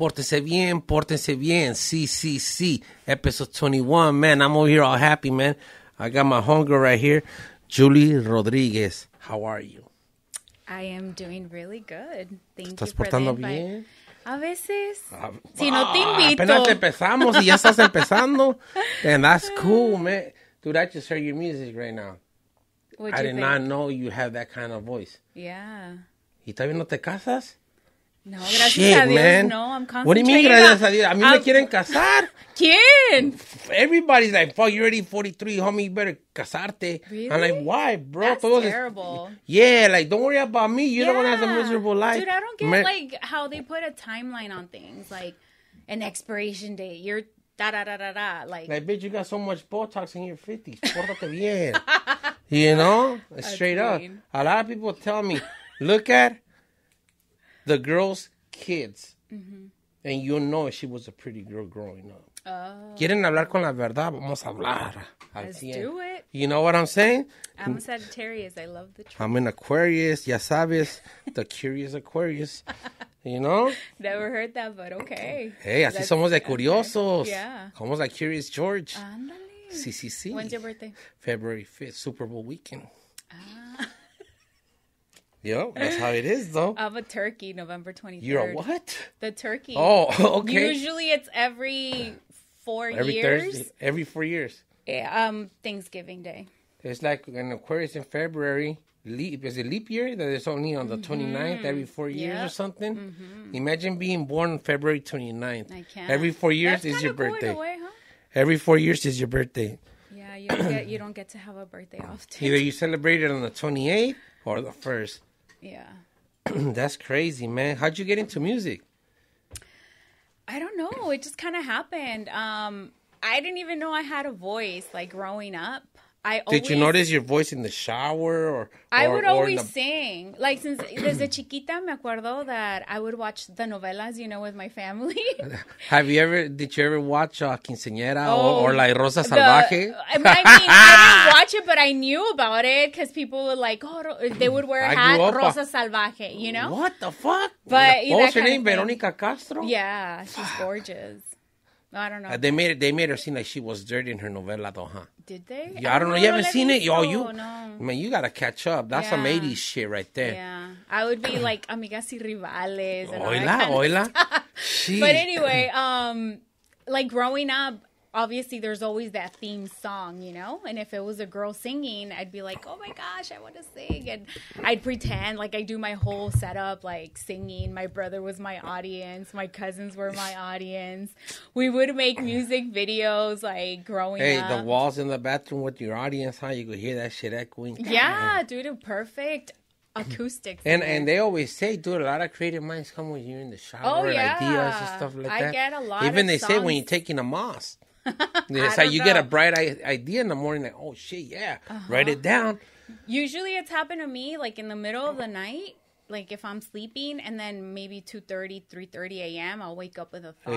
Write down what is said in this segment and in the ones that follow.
Portense bien. Sí. Episode 21, man. I'm over here all happy, man. I got my homegirl right here, Julie Rodriguez. How are you? I am doing really good. Thank ¿Estás you for portando the bien? A veces. Si no te invito. Apenas empezamos y ya estás empezando. And that's cool, man. Dude, I just heard your music right now. I did not know you have that kind of voice. Yeah. ¿Y todavía no te casas? No, gracias a Dios, man. no. I'm concentrating. What do you mean, gracias a Dios? A mí me quieren casar. ¿Quién? Everybody's like, fuck, you're already 43, homie, you better casarte. Really? I'm like, why, bro? That's terrible. Yeah, like, don't worry about me. You don't want to have a miserable life. Dude, I don't get, like, how they put a timeline on things. Like, an expiration date. You're da-da-da-da-da. Like, bitch, you got so much Botox in your 50s. Pórtate bien. You know? Straight up. A lot of people tell me, look at the girl's kids. Mm-hmm. And you'll know if she was a pretty girl growing up. Oh. ¿Quieren hablar con la verdad? Vamos a hablar. Let's do it. You know what I'm saying? I'm a Sagittarius. I love the truth. I'm an Aquarius. Ya sabes. The curious Aquarius. You know? Never heard that, but okay. Hey, así somos de curiosos. Okay. Yeah. Somos like Curious George. Ándale. Sí. When's your birthday? February 5th, Super Bowl weekend. Ah. Yo, that's how it is, though. I'm a turkey, November 23rd. You're a what? The turkey. Oh, okay. Usually it's every 4 every years. Thursday, every 4 years. Yeah, Thanksgiving Day. It's like an Aquarius in February. Is it leap year? That it's only on the 29th every 4 years or something? Mm-hmm. Imagine being born February 29th. I can't. Every 4 years That's is your cool in birthday. a way, huh? Every 4 years is your birthday. Yeah, you don't get to have a birthday often. Either you celebrate it on the 28th or the 1st. Yeah. That's crazy, man. How'd you get into music? I don't know. It just kind of happened. I didn't even know I had a voice, like, growing up. Did you notice your voice in the shower or I would always sing. Like, since desde chiquita me acuerdo that I would watch the novelas, with my family. Did you ever watch Quinceañera or like Rosa Salvaje? I mean, I didn't watch it, but I knew about it because people were like, they would wear a hat, Rosa Salvaje, What the fuck? But what's her name? Veronica Castro? Yeah, she's gorgeous. I don't know. They made her seem like she was dirty in her novela, though, huh? Did they? Yeah, I don't know. You haven't seen it? No. Man, you gotta catch up. That's some 80s shit right there. Yeah. I would be like amigas y rivales and all that kind of stuff. But anyway, like growing up, obviously there's always that theme song, and if it was a girl singing, I'd be like, oh my gosh, I want to sing, and I'd pretend like I do my whole setup like singing. My brother was my audience, my cousins were my audience. We would make music videos like growing up. Hey, the walls in the bathroom with your audience, huh? You could hear that shit echoing. Yeah, dude, perfect acoustics. And they always say, dude, a lot of creative minds come when you're in the shower and ideas and stuff like that. I get a lot Even of they songs. say when you're taking a Moss. It's like you get a bright idea in the morning, like, oh shit, yeah, write it down. Usually it's happened to me like in the middle of the night, like if I'm sleeping, and then maybe 2:30, 3:30 a.m. I'll wake up with a thought.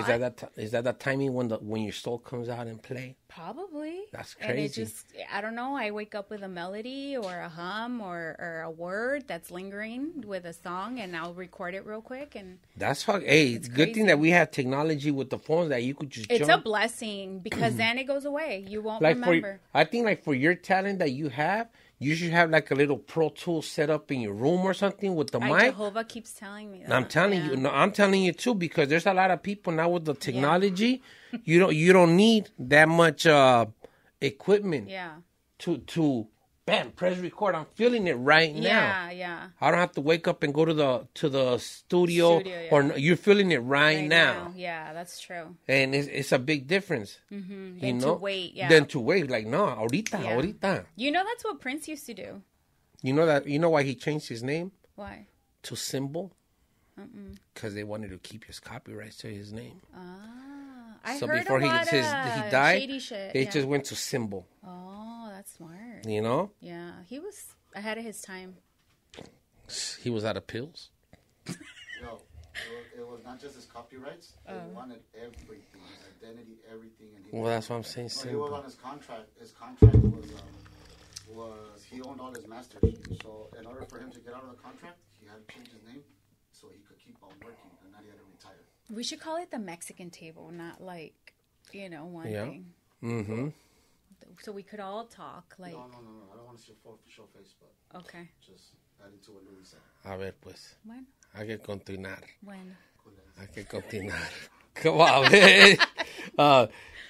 Is that the timing when your soul comes out and play? Probably. That's crazy. And I don't know, I wake up with a melody or a hum or a word that's lingering with a song, and I'll record it real quick. And that's it's good thing that we have technology with the phones that you could just It's a blessing because then it goes away. You won't remember. I think like for your talent that you have, you should have like a little Pro Tools set up in your room or something with the mic. Jehovah keeps telling me that. I'm telling you. No, I'm telling you too, because there's a lot of people now with the technology. Yeah. You don't need that much equipment. Yeah. To bam, press record. I'm feeling it right now. Yeah. I don't have to wake up and go to the studio or you're feeling it right now. Yeah, that's true. And it's a big difference. Mm-hmm. Than to wait. Like, no, ahorita. You know, that's what Prince used to do. You know why he changed his name? Why? To Symbol. Because they wanted to keep his copyrights to his name. I so heard before he died, shady shit. They just went to Symbol. Oh, that's smart. You know? Yeah, he was ahead of his time. He was out of pills. it was not just his copyrights. They wanted everything, his identity, everything. And well, that's what I'm saying. No, he was on his contract. His contract was he owned all his masters. So in order for him to get out of the contract, he had to change his name so he could keep on working, and now he had to retire. We should call it the Mexican table, not like, one thing. Mm-hmm. So we could all talk, like... No. I don't want to show face, but... Okay. Just adding to what Louis said. A ver, pues. When? Hay que continuar. When? Hay que continuar. Come on, man.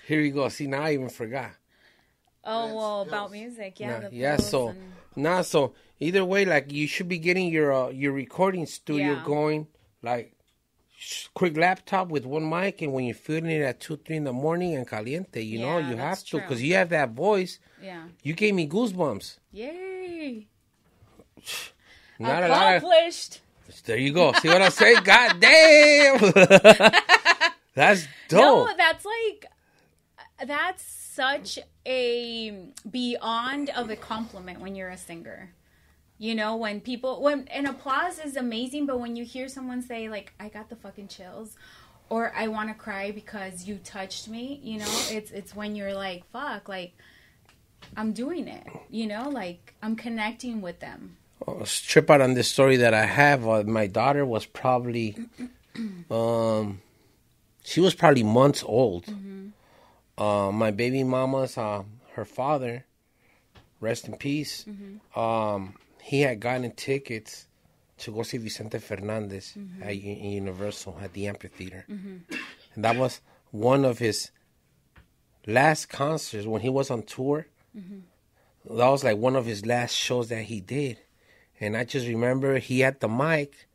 Here we go. See, now I even forgot. Oh, well, about music. Yeah, so either way, like, you should be getting your recording studio going, like, quick laptop with one mic, and when you're feeling it at 2-3 in the morning and caliente, you know, you have to, because you have that voice. Yeah. You gave me goosebumps. Yay. Not accomplished. There you go. See what I say? God damn. That's dope. No, that's such a beyond of a compliment when you're a singer. When applause is amazing, but when you hear someone say, like, I got the fucking chills, or I want to cry because you touched me, it's when you're like, fuck, like, I'm doing it, like, I'm connecting with them. Trip out on this story that I have. My daughter was probably, she was probably months old. Mm-hmm. My baby mama's, her father, rest in peace, he had gotten tickets to go see Vicente Fernandez at Universal, at the amphitheater. Mm-hmm. And that was one of his last concerts when he was on tour. Mm-hmm. That was like one of his last shows that he did. And I just remember he had the mic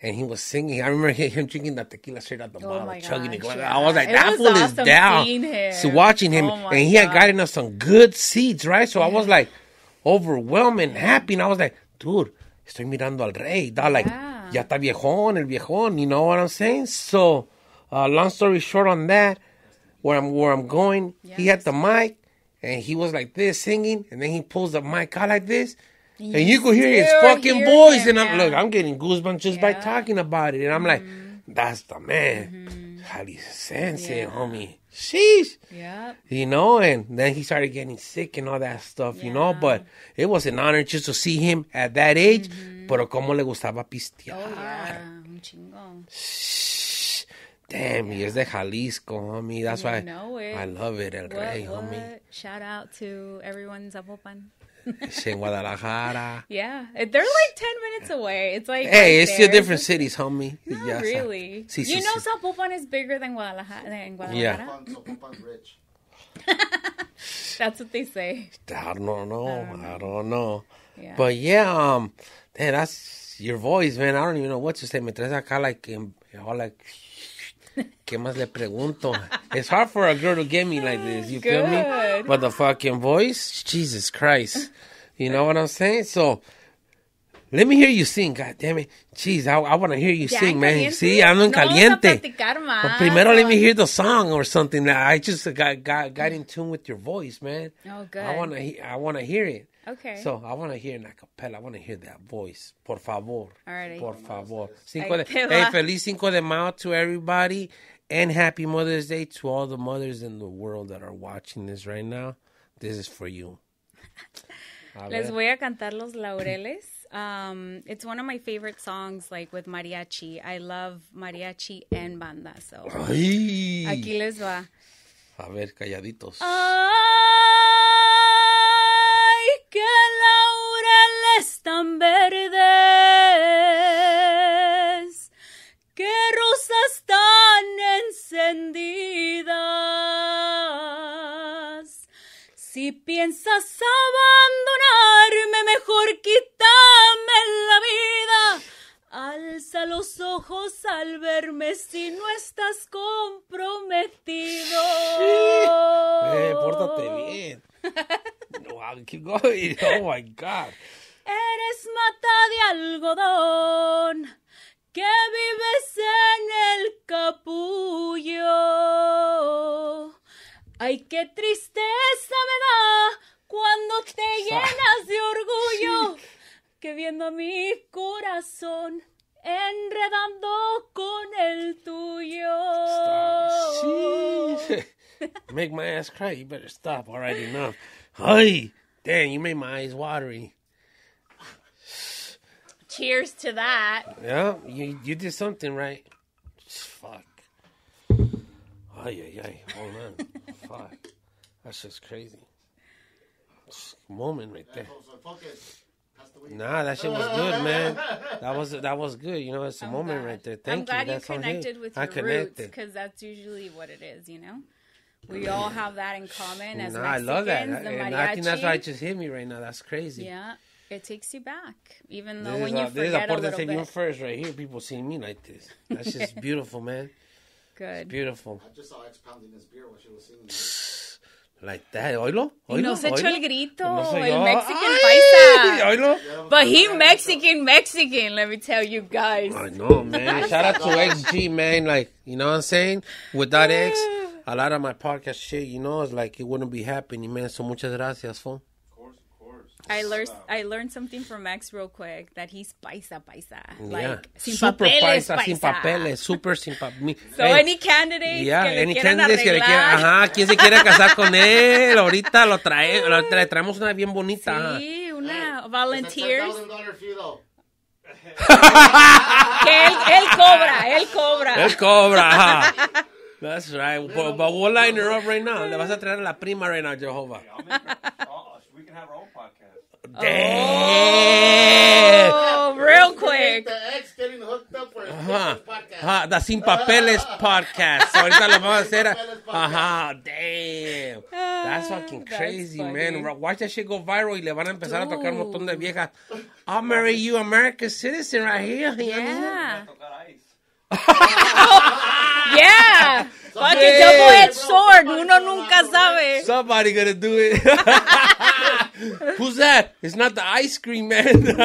and he was singing. I remember him drinking the tequila straight out the bottle, chugging it. I was like, that fool is down. So watching him, and he had gotten us some good seats, right? So I was like, overwhelmed and happy, and I was like, dude, estoy mirando al rey. Like, ya está viejón, el viejón, you know what I'm saying? So, long story short on that, where I'm going, he had the mic, and he was like this, singing, and then he pulls the mic out like this, and you could hear his fucking voice, and I'm getting goosebumps just by talking about it, and I'm like, that's the man. Jalisciense, homie. Sheesh. Yeah. And then he started getting sick and all that stuff, but it was an honor just to see him at that age, pero como le gustaba pistear. Oh, yeah. Un chingón. Shh. Damn, he is de Jalisco, homie. That's why I love it, El Rey, homie. Shout out to everyone in Zapopan. In Guadalajara. Yeah. They're like 10 minutes away. It's like... Hey, it's still different cities, homie. Not really. Zapopan is bigger than Guadalajara? Yeah. Zapopan's rich. That's what they say. I don't know. Yeah. But yeah, that's your voice, man. I don't even know what to say. Me traes acá like, ¿qué más le pregunto? It's hard for a girl to get me like this, you feel me? But the fucking voice, Jesus Christ. You know what I'm saying? So, let me hear you sing, God damn it. Jeez, I want to hear you sing, man. Caliente? Sí, ando en caliente. But primero let me hear the song or something. I just got in tune with your voice, man. Oh, good. I want to hear it. Okay. So, I want to hear an acapella. I want to hear that voice. Por favor. All right. Por favor. Hey, feliz 5 de Mayo to everybody. And happy Mother's Day to all the mothers in the world that are watching this right now. This is for you. Les voy a cantar Los Laureles. It's one of my favorite songs, like with mariachi. I love mariachi and banda. So, Ay. Aquí les va. A ver, calladitos. ¡Qué laureles tan verdes! ¡Qué rosas tan encendidas! Si piensas abandonarme, mejor quítame la vida. Alza los ojos al verme si no estás comprometido. Pórtate bien. No, keep going. Oh my God. Eres mata de algodón que vives en el capullo. Ay, qué tristeza me da cuando te llenas de orgullo, que viendo mi corazón enredando con el tuyo. Stop. Make my ass cry. You better stop. All right, enough. Hey, damn, you made my eyes watery. Cheers to that. Yeah, you did something right. Fuck. Ay. Hold on. Fuck. That's just crazy. Moment right there. Nah, that shit was good, man. That was good. You know, it's a moment right there. Thank you. I'm glad you connected with your roots, because that's usually what it is, you know? We all have that in common as Mexicans. I love that. And I think that's why it just hit me right now. That's crazy. Yeah. It takes you back, even though when you forget a little bit. First right here, people see me like this. That's just beautiful, man. Good. It's beautiful. I just saw X pounding his beer while she was singing. Like that, oílo. Y no se echó el grito, el Mexican paisa. But he Mexican, let me tell you guys. I know, man. Shout out to XG, man. Like, you know what I'm saying? Without X, a lot of my podcast shit, you know, it's like it wouldn't be happening, man. So muchas gracias, fool. I learned something from Max real quick, that he's paisa. Like, sin super papeles, paisa, sin papeles, super sin papeles. So any candidates que le quieran arreglar. Ajá, ¿quién se quiere casar con él? Ahorita le traemos una bien bonita. Sí, una volunteers. Que él cobra. Él cobra, ajá. That's right. But we'll line her up right now. Le vas a traer a la prima right now, Jehovah. We can have our own podcast. Damn. Oh, real quick. The ex getting hooked up for his podcast. The Sin Papeles podcast. So ahorita lo vamos a hacer. Damn. That's fucking crazy, man. Watch that shit go viral y le van a empezar a tocar un montón de viejas. I'll marry you, American citizen, right here. Yeah. Yeah. Fucking double-edged sword. Uno nunca sabe. Somebody gonna do it. Who's that? It's not the ice cream man.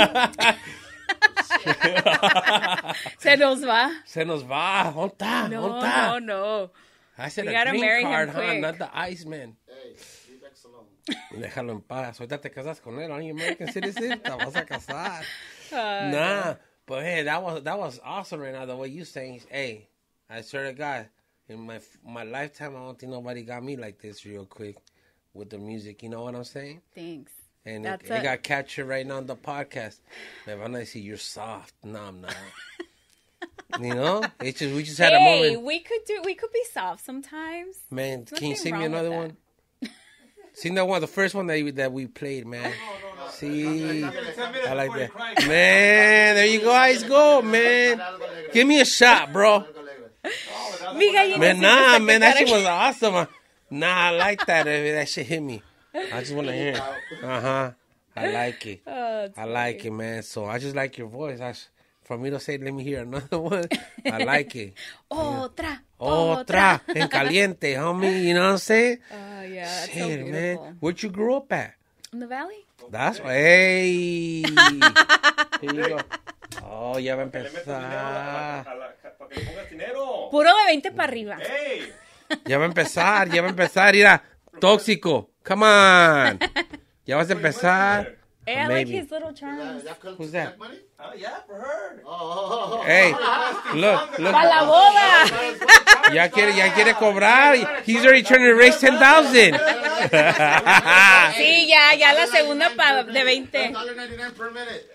Se nos va. ¿Dónde está? No. I said we a gotta green marry card, him quick. not the ice man. Hey, leave X alone. Déjalo en paz. Ahorita te casas con él, ¿no? American citizen. Te vas a casar. Nah. But hey, that was awesome right now. The way you saying, hey, I swear to God, in my lifetime, I don't think nobody got me like this real quick with the music. You know what I'm saying? Thanks. And it got captured right now on the podcast. Man, when I see you're soft, no, I'm not. You know, we just had a moment. Hey, we could be soft sometimes. Man, can you sing me another one? Sing that one, the first one that we played, man. See, I like that. Man, there you go, Ice Gold, man. Give me a shot, bro. Man, man, that shit was awesome. Nah, I like that. That shit hit me. I just want to hear it. I like it. I like it, man. So I just like your voice. For me to say, let me hear another one, I like it. Otra. En caliente, homie. You know what I'm saying? Oh, yeah. That's shit, so beautiful. Man. Where'd you grow up at? In the valley. That's why. Hey. Here you go. Oh, ya va a empezar. Puro de 20 para arriba. Ya va a empezar. Mira, tóxico. Come on. Ya vas a empezar. Hey, I like his little charms. Who's that? Yeah, for her. Hey, look. Para la boda. Ya quiere cobrar. He's already trying to raise 10,000. Sí, ya la segunda de 20. $1.99 per minute.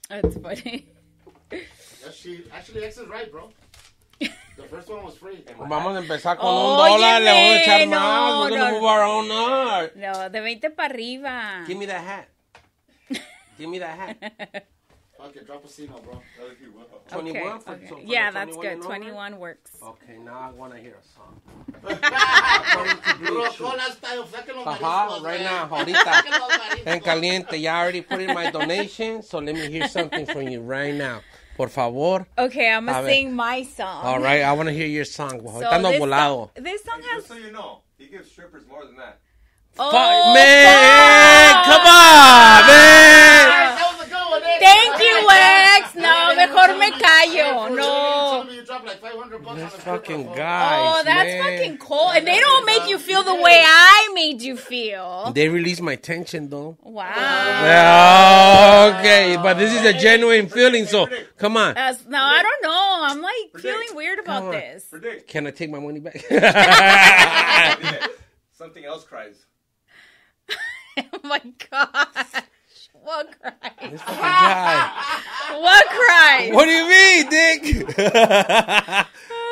That's funny. Actually, X is right, bro. The first one was free. Vamos a empezar con $1. Le vamos a echar más. We're gonna move our own art. No, de 20 para arriba. Give me that hat. Fuck it, drop a C-note, bro. 21? Okay. Yeah, that's good. 21 works. Okay, now I want to hear a song. Right now, ahorita. En caliente. Ya already put in my donation, so let me hear something from you right now. Por favor. Okay, I'm going to sing my song. All right, I want to hear your song. This song has... Just so you know, he gives strippers more than that. Oh, man, come on, man. That was a good one, Thank you, Wax. No, mejor me callo. No. You dropped like $500 $200 fucking guys. Oh, that's man. fucking cool. And they don't make you feel the way I made you feel. They release my tension, though. Wow. Okay, but this is a genuine feeling, so come on. No, I don't know. I'm like feeling weird about this. Predikt. Can I take my money back? Something else cries. Oh my gosh. What cries? This fucking guy. What cries? What do you mean, Dick?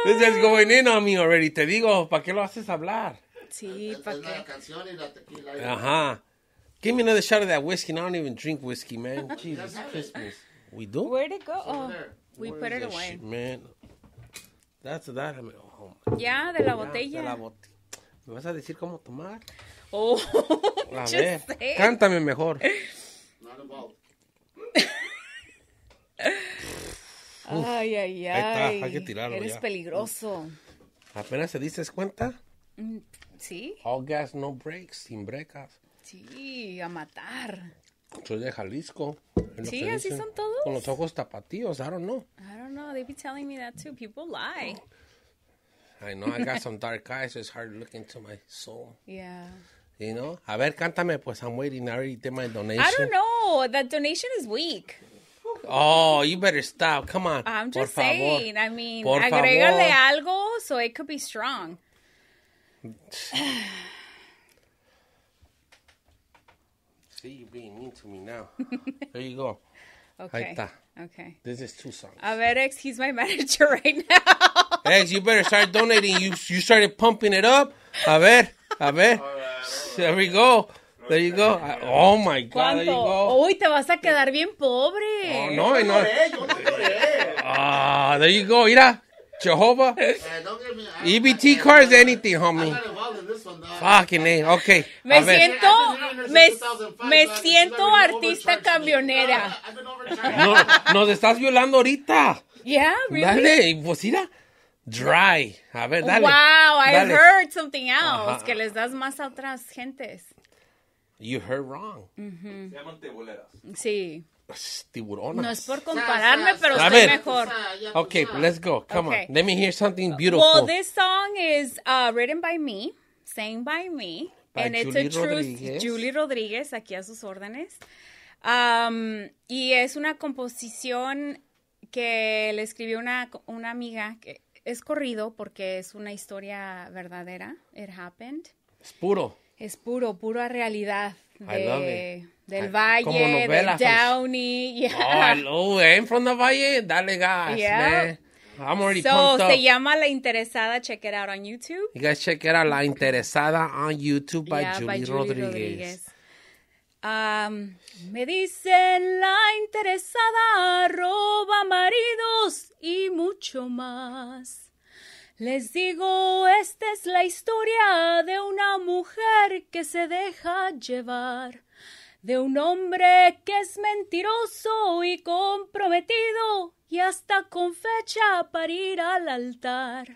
This is going in on me already. Te digo, ¿para qué lo haces hablar? Sí, ¿para qué? Uh-huh. Give me another shot of that whiskey. I don't even drink whiskey, man. Jesus Christmas. We do? Where'd it go? Oh, we put it That away. shit, man. That's that. I mean, oh, Ya, de la de la botella. botella. ¿Me vas a decir cómo tomar? Oh, A just ver, say. cántame mejor. Not involved. Ay, ay, Ahí está, ay. hay que tirarlo Eres ya. peligroso. Apenas se dices cuenta. Sí, All gas, no brakes, sin brecas. sí, a matar. Soy de Jalisco. es lo Sí, que así dicen. son todos. Con los ojos tapatíos, I don't know. I don't know. They be telling me that too. People lie. I know I got some dark eyes, so it's hard to look into my soul. Yeah. You know? A ver, cántame, pues I'm waiting. I already did my donation. I don't know. That donation is weak. Oh, you better stop. Come on. I'm Por just favor. saying. I mean, Por agrégale favor. algo so it could be strong. See, you're being mean to me now. There you go. Okay. Ahí está. Okay. This is 2 songs. A ver, ex, he's my manager right now. Ex, you better start donating. You started pumping it up. A ver. There we go. There you go. Oh my God. There you go. ¿Cuánto? Uy, te vas a quedar bien pobre. Oh, no, no. Yo no lloré. Ah, there you go. Mira, Jehovah. Don't get me. EBT cards, anything, I'm homie. not involved in this one, dog. Fucking A. Okay. Me A ver. siento artista camionera. I've been overcharged. No, nos estás violando ahorita. Yeah, really? Dale, y pues mira. Dry. A ver, dale. Wow, I Dale. heard something else. Ajá. Que les das más a otras gentes. You heard wrong. Se llaman teboleras. Sí. Tiburonas. No es por compararme, pero A estoy ver. mejor. Okay, let's go. Come Okay. on. Let me hear something beautiful. Well, this song is written by me, sang by me, By and it's Julie a true Rodriguez. Julie Rodríguez, aquí a sus órdenes. Y es una composición que le escribió una amiga, que es corrido porque es una historia verdadera. It happened. Es puro. Es pura realidad I love it. del Como Valle, de novelas. Downey. Yeah. Oh, I'm from the Valle. Dale gas, Yeah. man. I'm already So, pumped up. se llama La Interesada. Check it out on YouTube. You guys check it out. La Interesada on YouTube by Yeah, Julie Rodriguez. Me dicen la interesada roba maridos y mucho más. Les digo, esta es la historia de una mujer que se deja llevar, de un hombre que es mentiroso y comprometido y hasta con fecha para ir al altar.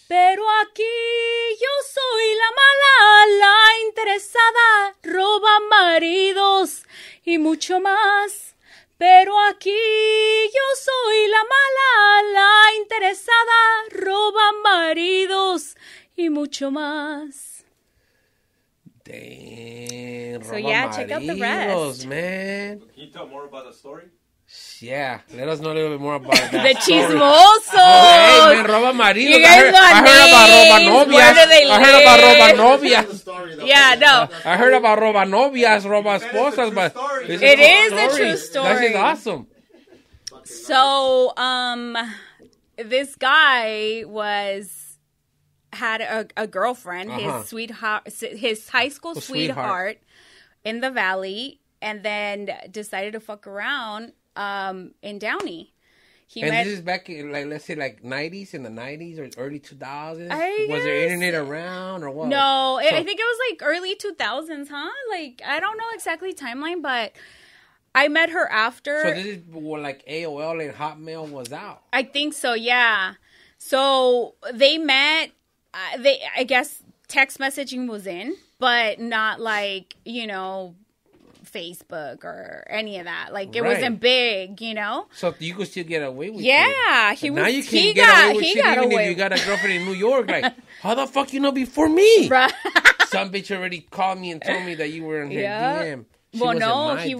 Pero aquí yo soy la mala, la interesada, roba maridos y mucho más. Pero aquí yo soy la mala, la interesada, roba maridos y mucho más. Damn. So, roba yeah, check out the maridos, rest. man. Can you tell more about the story? Yeah, let us know a little bit more about that. The story. chismosos. Hey, man, roba maridos. You guys got I heard about roba names. novias. Where do they I heard about roba live? novias. The story, though. Yeah, no. I heard about roba novias, roba That is the esposas, true but story. this It is a a true story. That is awesome. So, this guy had a girlfriend, Uh-huh. his high school Oh, sweetheart in the Valley, and then decided to fuck around in Downey. He And met. this is back in, like, let's say, like, 90s, in the 90s or early 2000s? I Was there guess. internet around or what? No, So- I think it was like early 2000s, huh? Like, I don't know exactly timeline, but I met her after. So this is when, like, AOL and Hotmail was out. I think so, yeah. So they met. I guess text messaging was in, but not like, Facebook or any of that. Like, it wasn't big, you know? So you could still get away with it. Yeah. Now you can get away with shit even if you got a girlfriend in New York. Like, how the fuck you know before me? Right. Some bitch already called me and told me that you were in her DM. Well, no, he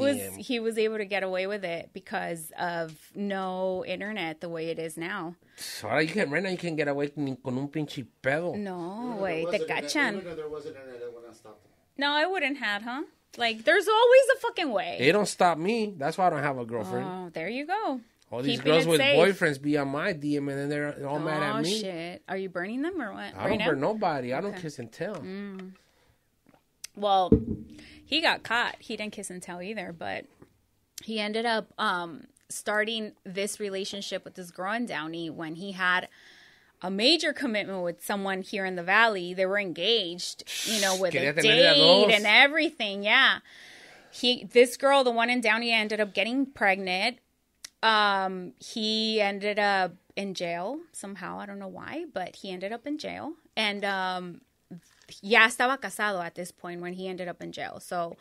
was able to get away with it because of no internet the way it is now. So right now you can get away con un pinche pedo. No, güey, te cachan. There was internet, it wouldn't stop them. No, I wouldn't have, huh? Like, there's always a fucking way. It don't stop me. That's why I don't have a girlfriend. Oh, there you go. All these girls with boyfriends be on my DM and then they're all mad at me. Oh, shit. Are you burning them or what? I don't burn nobody. I don't kiss and tell. Well, he got caught. He didn't kiss and tell either, but he ended up starting this relationship with this girl in Downey when he had a major commitment with someone here in the Valley. They were engaged, you know, with a date and everything. Yeah. This girl, the one in Downey, ended up getting pregnant. He ended up in jail somehow. I don't know why, but he ended up in jail. And ya estaba casado at this point when he ended up in jail. So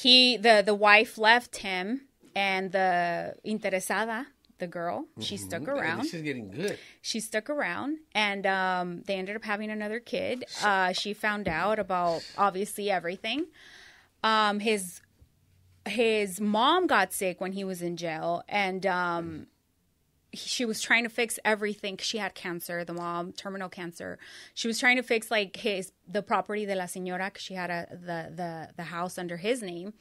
the wife left him, and the interesada, the girl, she stuck around. This is getting good. She stuck around, and they ended up having another kid. She found out about, obviously, everything. His mom got sick when he was in jail, and she was trying to fix everything. She had cancer, the mom, terminal cancer. She was trying to fix like the property de la señora, because she had the house under his name.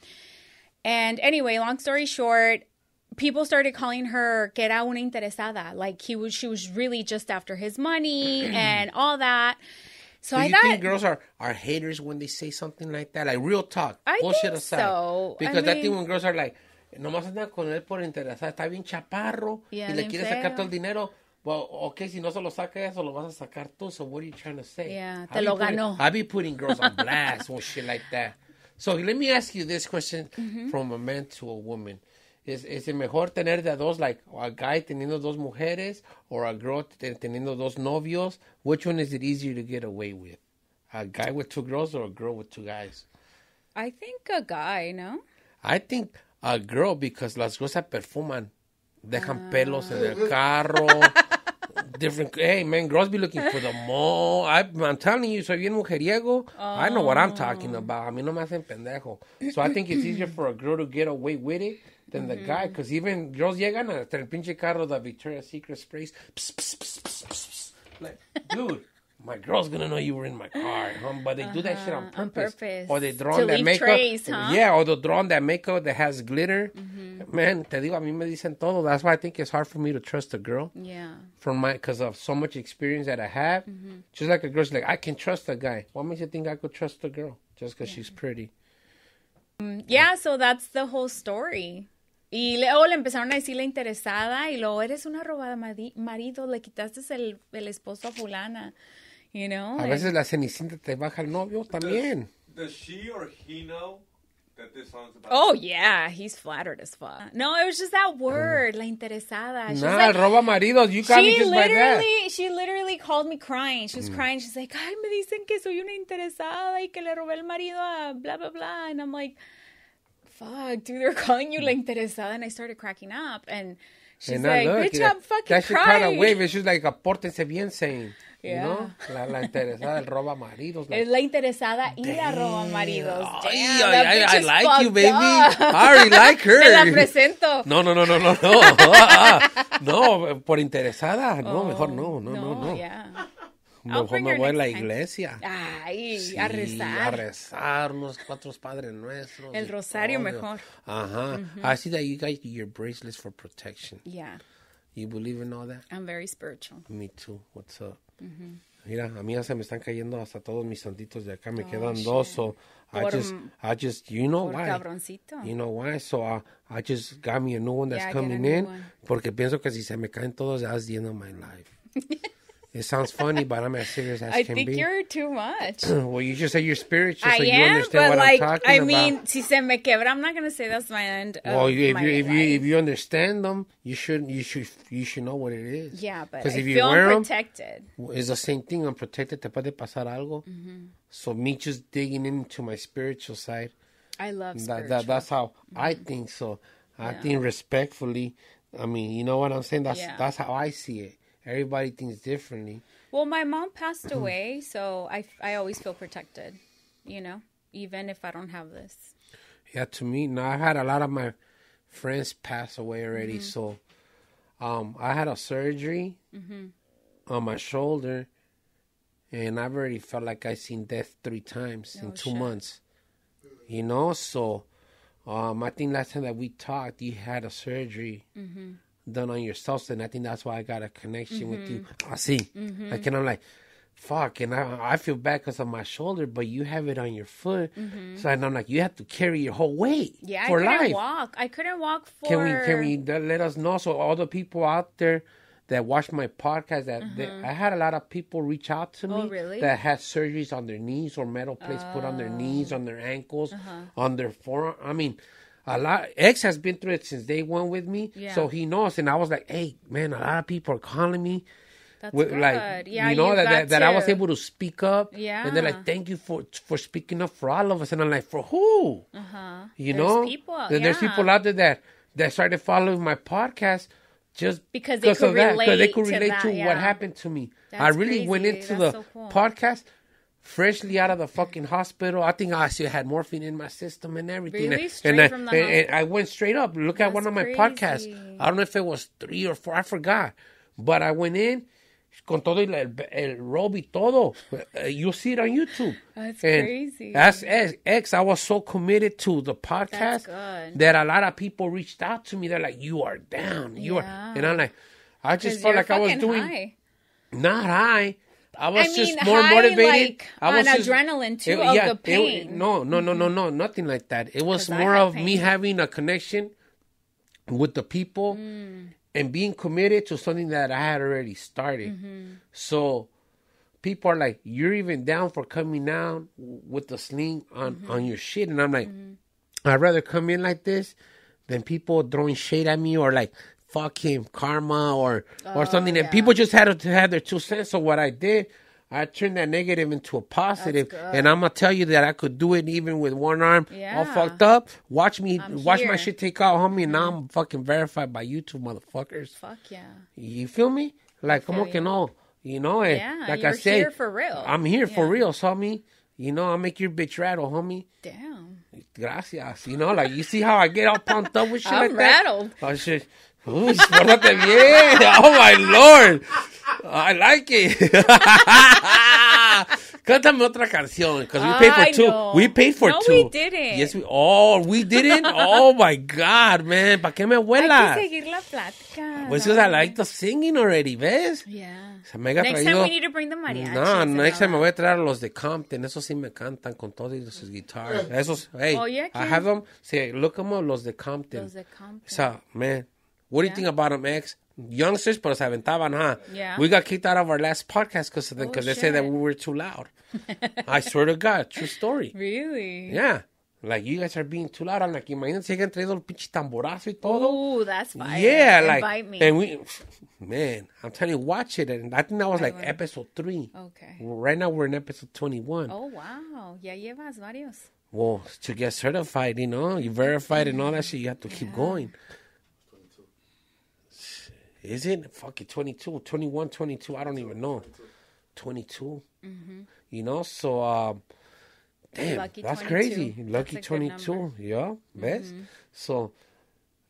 And anyway, long story short, people started calling her que era una interesada. Like she was really just after his money and all that. So Do you think girls are haters when they say something like that? Like, real talk. I bullshit think aside. so. Because I think when girls are like, nomás anda con él por interesar, está bien chaparro, y le quiere sacar todo el dinero. Well, okay, si no se lo saca ella, se lo vas a sacar tú. So what are you trying to say? Yeah, te lo ganó. I be putting girls on blast or shit like that. So let me ask you this question from a man to a woman. ¿Es it mejor tener de dos, like a guy teniendo dos mujeres or a girl teniendo dos novios? Which one is it easier to get away with? A guy with two girls or a girl with two guys? I think a guy, no? I think a girl, because las girls se perfuman. Dejan pelos en el carro. Different. Hey, man, girls be looking for the mall. I'm telling you, soy bien mujeriego. I know what I'm talking about. A mí no me hacen pendejo. So I think it's easier for a girl to get away with it than the guy. Because even girls llegan hasta el pinche carro de Victoria's Secret sprays. Pss, pss, pss, pss, pss, pss. Like, dude, my girl's gonna know you were in my car. But they do that shit on purpose. Or they draw on that makeup. Trace, huh? Yeah, or they draw on that makeup that has glitter. Man, te digo, a mí me dicen todo. That's why I think it's hard for me to trust a girl. Yeah. Because of so much experience that I have. Just like a girl's like, I can trust a guy. What makes you think I could trust a girl? Just because she's pretty. Yeah, so that's the whole story. Y luego le empezaron a decir la interesada, y luego eres una robada marido, le quitaste el esposo a fulana. You know? A veces la cenicienta te baja el novio también. Does she or he know that this song's about? Oh, yeah. He's flattered as fuck. No, it was just that word, la interesada. Nah, like, roba maridos. You got me just by that. She literally called me crying. She was crying. She's like, ay, me dicen que soy una interesada y que le robé el marido a blah, blah, blah. And I'm like, fuck, dude, they're calling you la interesada. And I started cracking up. And she's like, bitch, I'm fucking that shit crying. kind of wave. It's just like a Portense Biennn saying. Yeah. You know? La interesada, el roba maridos. Like, es la interesada y la roba maridos. Damn, I like you, baby. Up. I already like her. Te la presento. No. No, por interesada. No, mejor no. Yeah. Mejor me voy a la iglesia. Ay, sí, a rezar. A rezar unos 4 Padres Nuestros. El rosario mejor. Ajá. I see that you got your bracelets for protection. Yeah. You believe in all that? I'm very spiritual. Me too. What's up? Mira, a mí ya se me están cayendo hasta todos mis santitos de acá. Me quedan 2. So I just, you know why? Cabroncito. You know why? So I just got me a new one that's coming in. Porque pienso que si se me caen todos, that's the end of my life. It sounds funny, but I'm as serious as can be. I think you're too much. Well, you just say you're spiritual, so I you am, understand what I'm talking about. I mean, si se me quebra, I'm not going to say that's my end of well, if my you understand them, you should know what it is. Yeah, but if I you feel wear unprotected. It's the same thing. Unprotected, te puede pasar algo. So me just digging into my spiritual side, I love spiritual. That's how I think. So I think respectfully, I mean, you know what I'm saying? That's how I see it. Everybody thinks differently. Well, my mom passed away, so I always feel protected, you know, even if I don't have this. Yeah, to me, now I've had a lot of my friends pass away already. So I had a surgery on my shoulder, and I've already felt like I've seen death 3 times in 2 months. You know, so I think last time that we talked, you had a surgery done on yourself, and I think that's why I got a connection with you. I see. Like, and I'm like, fuck, and I feel bad because of my shoulder, but you have it on your foot. So and I'm like, you have to carry your whole weight for life. I couldn't walk for... Can we let us know, so all the people out there that watch my podcast, that I had a lot of people reach out to me that had surgeries on their knees or metal plates put on their knees, on their ankles, on their forearm. I mean, a lot. X has been through it since day one with me, so he knows. And I was like, hey, man, a lot of people are calling me. That's good. Like, you know, that I was able to speak up. Yeah. And they're like, thank you for speaking up for all of us. And I'm like, for who? You know? There's people out there that started following my podcast just because they could relate to what happened to me. I really went into the podcast freshly out of the fucking hospital. I think I still had morphine in my system and everything. Really? Straight from the hospital? And I went straight up. Look at one of my podcasts. I don't know if it was 3 or 4. I forgot. But I went in con todo el robe y todo. You see it on YouTube. That's crazy. That's X. I was so committed to the podcast that a lot of people reached out to me. They're like, you are down. You are. And I'm like, I just felt like I was doing... Not high. I was just more motivated. Like, I was on adrenaline too of the pain. No, nothing like that. It was more of me having a connection with the people and being committed to something that I had already started. So people are like, you're even down for coming down with the sling on your shit. And I'm like, I'd rather come in like this than people throwing shade at me or like, fuck him, karma or something. And people just had to have their 2 cents. So what I did, I turned that negative into a positive. And I'm going to tell you that I could do it even with one arm all fucked up. Watch my shit take out, homie. And now I'm fucking verified by YouTube, motherfuckers. Fuck yeah. You feel me? Like, como que no? You know? And like I said, here for real. I'm here for real, homie. You know, I'll make your bitch rattle, homie. Damn. Gracias. You know, like, you see how I get all pumped up with shit like rattled. That? Oh, shit. Uy, pórtate bien. Oh, my Lord. I like it. Cántame otra canción, because we paid for 2. No. We paid for 2. No, we didn't. Yes, we didn't? Oh, my God, man. ¿Para qué me vuelas? Hay que seguir la plática. Pues because I like the singing already, ¿ves? Yeah. Next time we need to bring the mariachis. No, next time me voy a traer a los de Compton. Esos sí me cantan con todas sus guitarras. Esos, hey, I have them. See, look them up, los de Compton. Los de Compton. So, man, what do you think about them, X? Youngsters, pero se aventaban, huh? Yeah. We got kicked out of our last podcast because they said that we were too loud. I swear to God, true story. Really? Yeah. Like, you guys are being too loud. I'm like, imagínate si hayan traído el pinche tamborazo y todo. Oh, that's fire. Yeah, like, invite me. And man, I'm telling you, watch it. And I think that was like episode 3. Okay. Right now we're in episode 21. Oh, wow. Ya llevas varios. Well, to get certified, you know, you verified and all that shit, you have to keep going. Is it? Fuck it, 22, 21, 22. I don't even know. 22. You know, so, damn, Lucky that's 22. Crazy. Lucky 22. Yeah, best. So,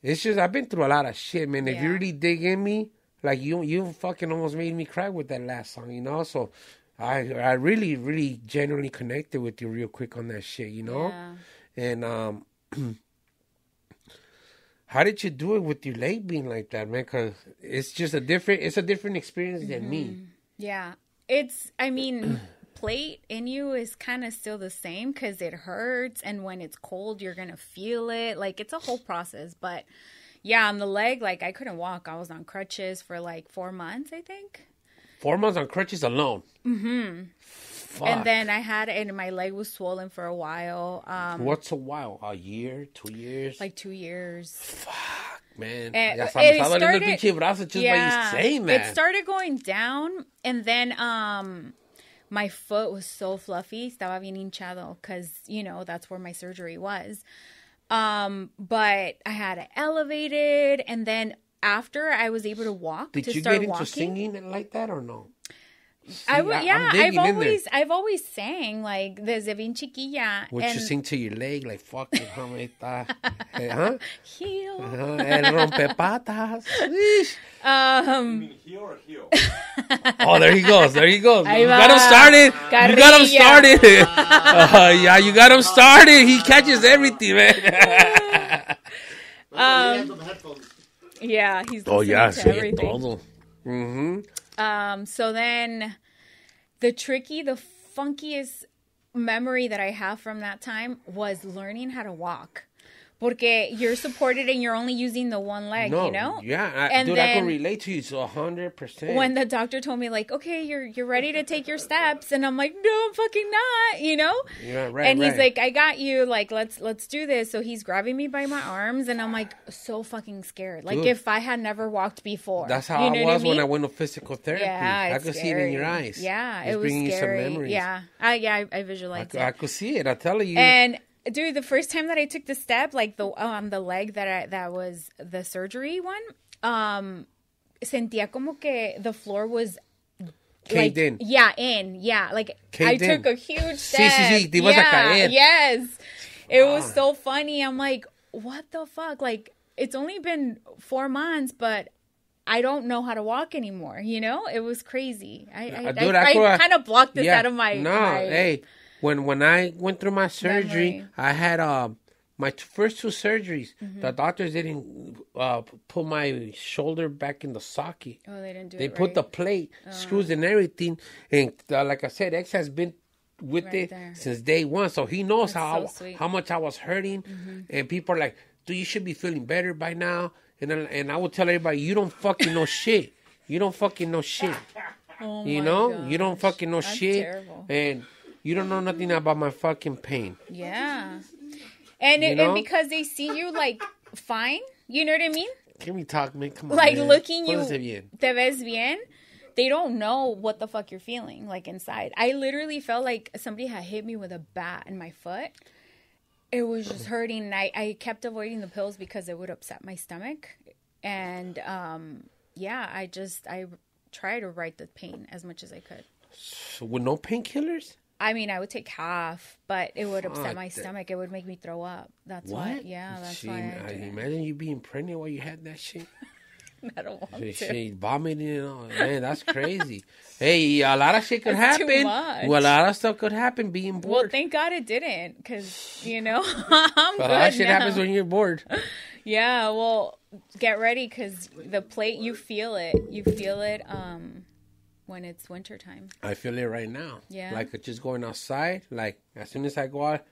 it's just, I've been through a lot of shit, man. If you really dig in me, like, you fucking almost made me cry with that last song, you know? So, I really, really genuinely connected with you real quick on that shit, you know? Yeah. And, how did you do it with your leg being like that, man? Because it's just a different experience than me. Yeah. Plate in you is kind of still the same because it hurts. And when it's cold, you're going to feel it. Like, it's a whole process. But, yeah, on the leg, like, I couldn't walk. I was on crutches for, like, 4 months, I think. 4 months on crutches alone? Fuck. And then and my leg was swollen for a while. What's a while? A year? 2 years? Like 2 years. Fuck, man. It started going down, and then my foot was so fluffy. Estaba bien hinchado because, you know, that's where my surgery was. But I had it elevated, and then after I was able to walk, Did you get into singing like that or no? See, I've always sang like desde bien chiquilla. Would you sing to your leg like fuck it, huh? Heel. El rompepatas. You mean heel or heel? Oh, there he goes. You got him started. Carrilla. You got him started. Yeah, you got him started. He catches everything, man. Yeah, he's listening to everything. Todo. Mm-hmm. So then the funkiest memory that I have from that time was learning how to walk. Porque you're supported and you're only using the one leg, you know? Yeah, I can relate to you 100%. When the doctor told me, like, okay, you're ready to take your steps, and I'm like, no, I'm fucking not, you know? Yeah, right. And he's like, I got you, like, let's do this. So he's grabbing me by my arms, and I'm like, so fucking scared. Like, dude, if I had never walked before. That's how I was when I went to physical therapy. Yeah, I could see it in your eyes. Yeah, it was bringing scary. You some memories. Yeah, I visualized it. I could see it. I tell you. And dude, the first time that I took the step, like the leg that was the surgery one, sentía como que the floor was caved in. Yeah, like caved I took a huge step. Sí, te ibas a caer. Yes. It was so funny. I'm like, what the fuck? Like, it's only been 4 months, but I don't know how to walk anymore, you know? It was crazy. I kind of blocked this out of my... Hey, when I went through my surgery, I had my first 2 surgeries. Mm-hmm. The doctors didn't put my shoulder back in the socket. Oh, they didn't do They it put right. the plate, screws and everything. And like I said, X has been with it since day one. So he knows how much I was hurting. Mm-hmm. And people are like, dude, you should be feeling better by now. And I would tell everybody, you don't fucking know shit. You don't fucking know shit. Oh you know? Gosh. You don't fucking know That's shit. Terrible. And you don't know nothing about my fucking pain. Yeah. And because they see you, like, fine. You know what I mean? Can we talk, man? Come on, like, man. Looking you, bien. te ves bien. They don't know what the fuck you're feeling, like, inside. I literally felt like somebody had hit me with a bat in my foot. It was just hurting. And I kept avoiding the pills because it would upset my stomach. And, I tried to write the pain as much as I could. So with no painkillers? I mean, I would take half, but it would upset my stomach. It would make me throw up. That's why. Yeah, that's why. I imagine you being pregnant while you had that shit. I don't want to. She vomiting and all. Man, that's crazy. Hey, a lot of shit could happen. Too much. Well, a lot of stuff could happen being bored. Well, thank God it didn't, because, I'm good. A lot of shit happens when you're bored. Yeah, well, get ready, because the plate, you feel it. You feel it when it's wintertime. I feel it right now. Yeah. Like just going outside, like as soon as I go out,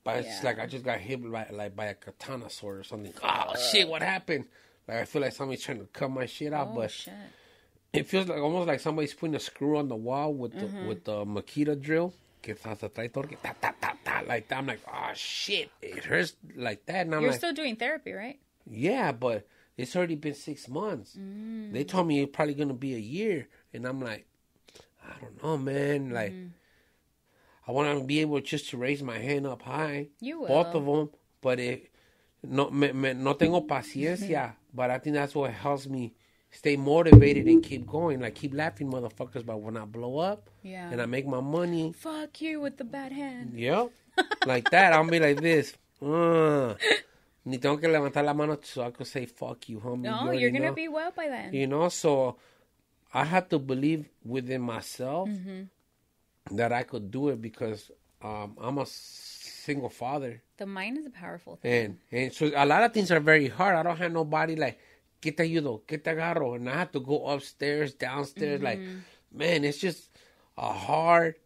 but it's like I just got hit by a katana sword or something. Oh, shit, what happened? Like I feel like somebody's trying to cut my shit out, but shit. It feels like almost like somebody's putting a screw on the wall with the Makita drill. Like that. I'm like, oh shit, it hurts like that. And You're still doing therapy, right? Yeah, but it's already been 6 months. They told me it's probably gonna be a year, and I'm like, I don't know, man. Like, I want to be able just to raise my hand up high. You will. Both of them, but no tengo paciencia. But I think that's what helps me stay motivated and keep going. Like, keep laughing, motherfuckers. But when I blow up and I make my money. Fuck you with the bad hand. Yep. Like that. I'll be like this. Ni tengo que levantar la mano so I could say, fuck you, homie. No, you're going to be well by then. You know, so I have to believe within myself that I could do it because I'm a single father. The mind is a powerful thing. And so a lot of things are very hard. I don't have nobody like, ¿qué te ayudo? ¿Qué te agarro? And I have to go upstairs, downstairs. Like, man, it's just a hard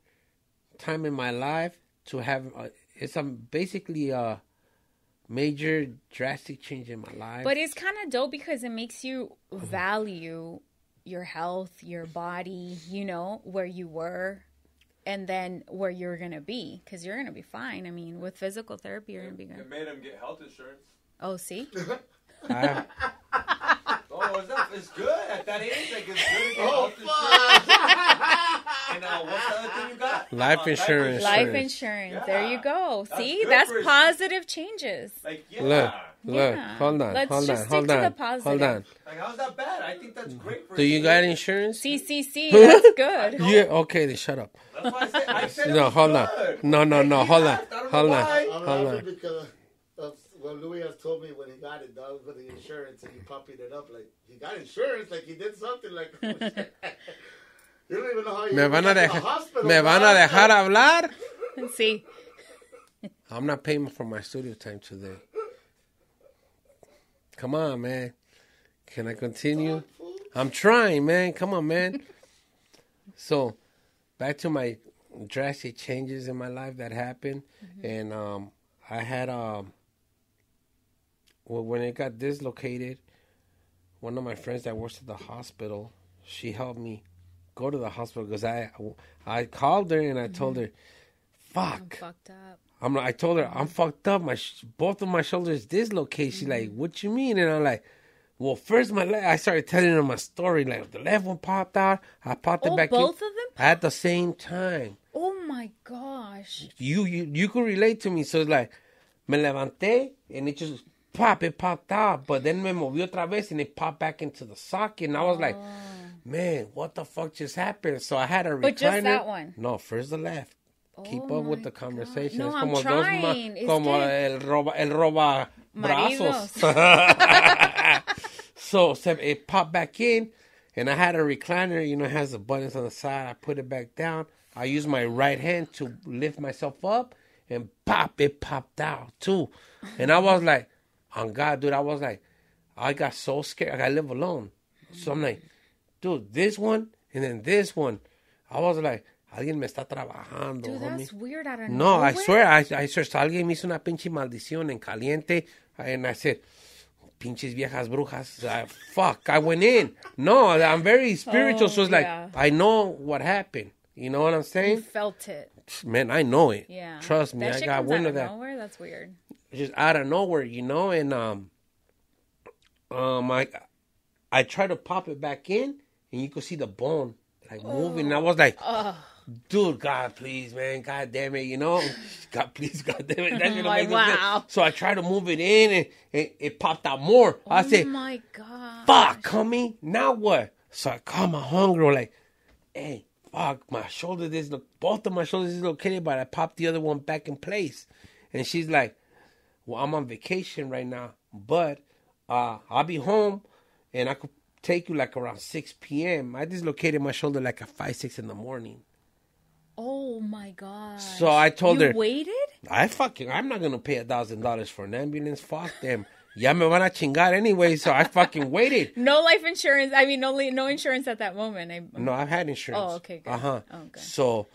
time in my life to have. It's basically a major drastic change in my life. But it's kind of dope because it makes you value your health, your body, where you were. And then where you're going to be. Because you're going to be fine. I mean, with physical therapy, you're going to be good. It made him get health insurance. Oh, see? It's good. At that age, like, it's good to get health insurance. And what's the other thing you got? Life insurance. Life insurance. Yeah. There you go. That's See, that's positive changes. Like, yeah. Look. Hold on. Let's hold just on. stick Hold to on. the positive. Hold on. Like, how's that bad? I think that's great for Do you got insurance? CCC. That's good. Yeah. Okay. Then shut up. That's why I said it No. was Hold on. good. No. Hold on. Hold on. I'm Hold laughing on. because of what Louis has told me when he got it done for the insurance and he popping it up like he got insurance, like he did something like. You don't even know how you Me van a got to the dejar. hospital. Me van a dejar hablar. See. I'm not paying for my studio time today. Come on, man. Can I continue? I'm trying, man. Come on, man. So, back to my drastic changes in my life that happened. And I had, when it got dislocated, one of my friends that works at the hospital, she helped me go to the hospital because I called her and I told her, fuck. I'm fucked up. I told her, I'm fucked up. Both of my shoulders dislocated. She's like, what you mean? And I'm like, well, first I started telling her my story. Like, the left one popped out. I popped it back in. Both of them popped? At the same time. Oh, my gosh. You could relate to me. So it's like, me levanté and it just it popped out. But then me movió otra vez and it popped back into the socket. And I was like, man, what the fuck just happened? So I had a recliner. But just that one? No, first the left. Keep up with the conversation. No, es I'm como trying. como el roba brazos. So it popped back in, and I had a recliner. You know, it has the buttons on the side. I put it back down. I used my right hand to lift myself up, and it popped out too. And I was like, on God, dude, I got so scared. I live alone. So I'm like, dude, this one, and then this one. I was like, alguien me está trabajando. Dude, that's weird. I don't know. No, I swear. I swear. Alguien me hizo una pinche maldición en caliente. And I said, pinches viejas brujas. Fuck, I went in. No, I'm very spiritual. So it's like, I know what happened. You know what I'm saying? You felt it. Man, I know it. Yeah. Trust me. I got wind of that. Nowhere? That's weird. Just out of nowhere, you know? And I tried to pop it back in, and you could see the bone like moving. And I was like, dude, God, please, man. God damn it, you know? God, please, God damn it. That's like, wow. So I tried to move it in, and it popped out more. I said, oh, my God. Fuck, homie. Now what? So I called my homegirl, like, hey, fuck, my shoulder both of my shoulders is located, but I popped the other one back in place. And she's like, well, I'm on vacation right now, but I'll be home, and I could take you like around 6 p.m. I dislocated my shoulder like at 5, 6 in the morning. Oh, my God. So I told her. You waited? I'm not going to pay $1,000 for an ambulance. Fuck them. Ya me van a chingar anyway, so I fucking waited. No life insurance. I mean, no insurance at that moment. No, I've had insurance. Oh, okay, good. Uh-huh. Oh, good. So,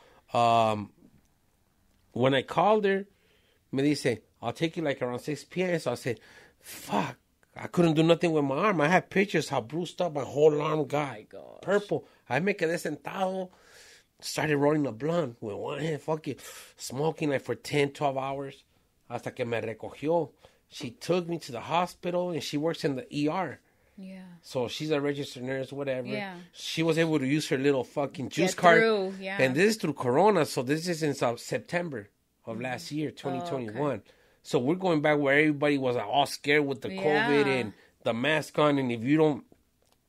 when I called her, me dice, I'll take you like around 6 p.m. So I said, fuck. I couldn't do nothing with my arm. I had pictures how bruised up my whole arm got. Purple. I me quedé sentado. Started rolling a blunt with one hand, fucking smoking like for 10, 12 hours. Hasta que me recogió. She took me to the hospital, and she works in the ER. Yeah. So she's a registered nurse, whatever. Yeah. She was able to use her little fucking juice card. Yeah. And this is through Corona, so this is in September of last year, 2021. Oh, okay. So we're going back where everybody was all scared with the COVID and the mask on, and if you don't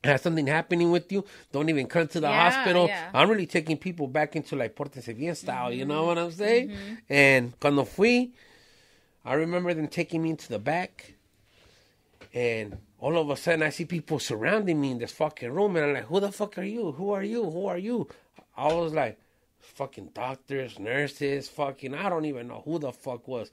have something happening with you, don't even come to the hospital. Yeah. I'm really taking people back into like Portense Biennn style, you know what I'm saying? And cuando fui, I remember them taking me into the back, and all of a sudden I see people surrounding me in this fucking room, and I'm like, who the fuck are you? Who are you? Who are you? I was like, fucking doctors, nurses, fucking, I don't even know who the fuck was.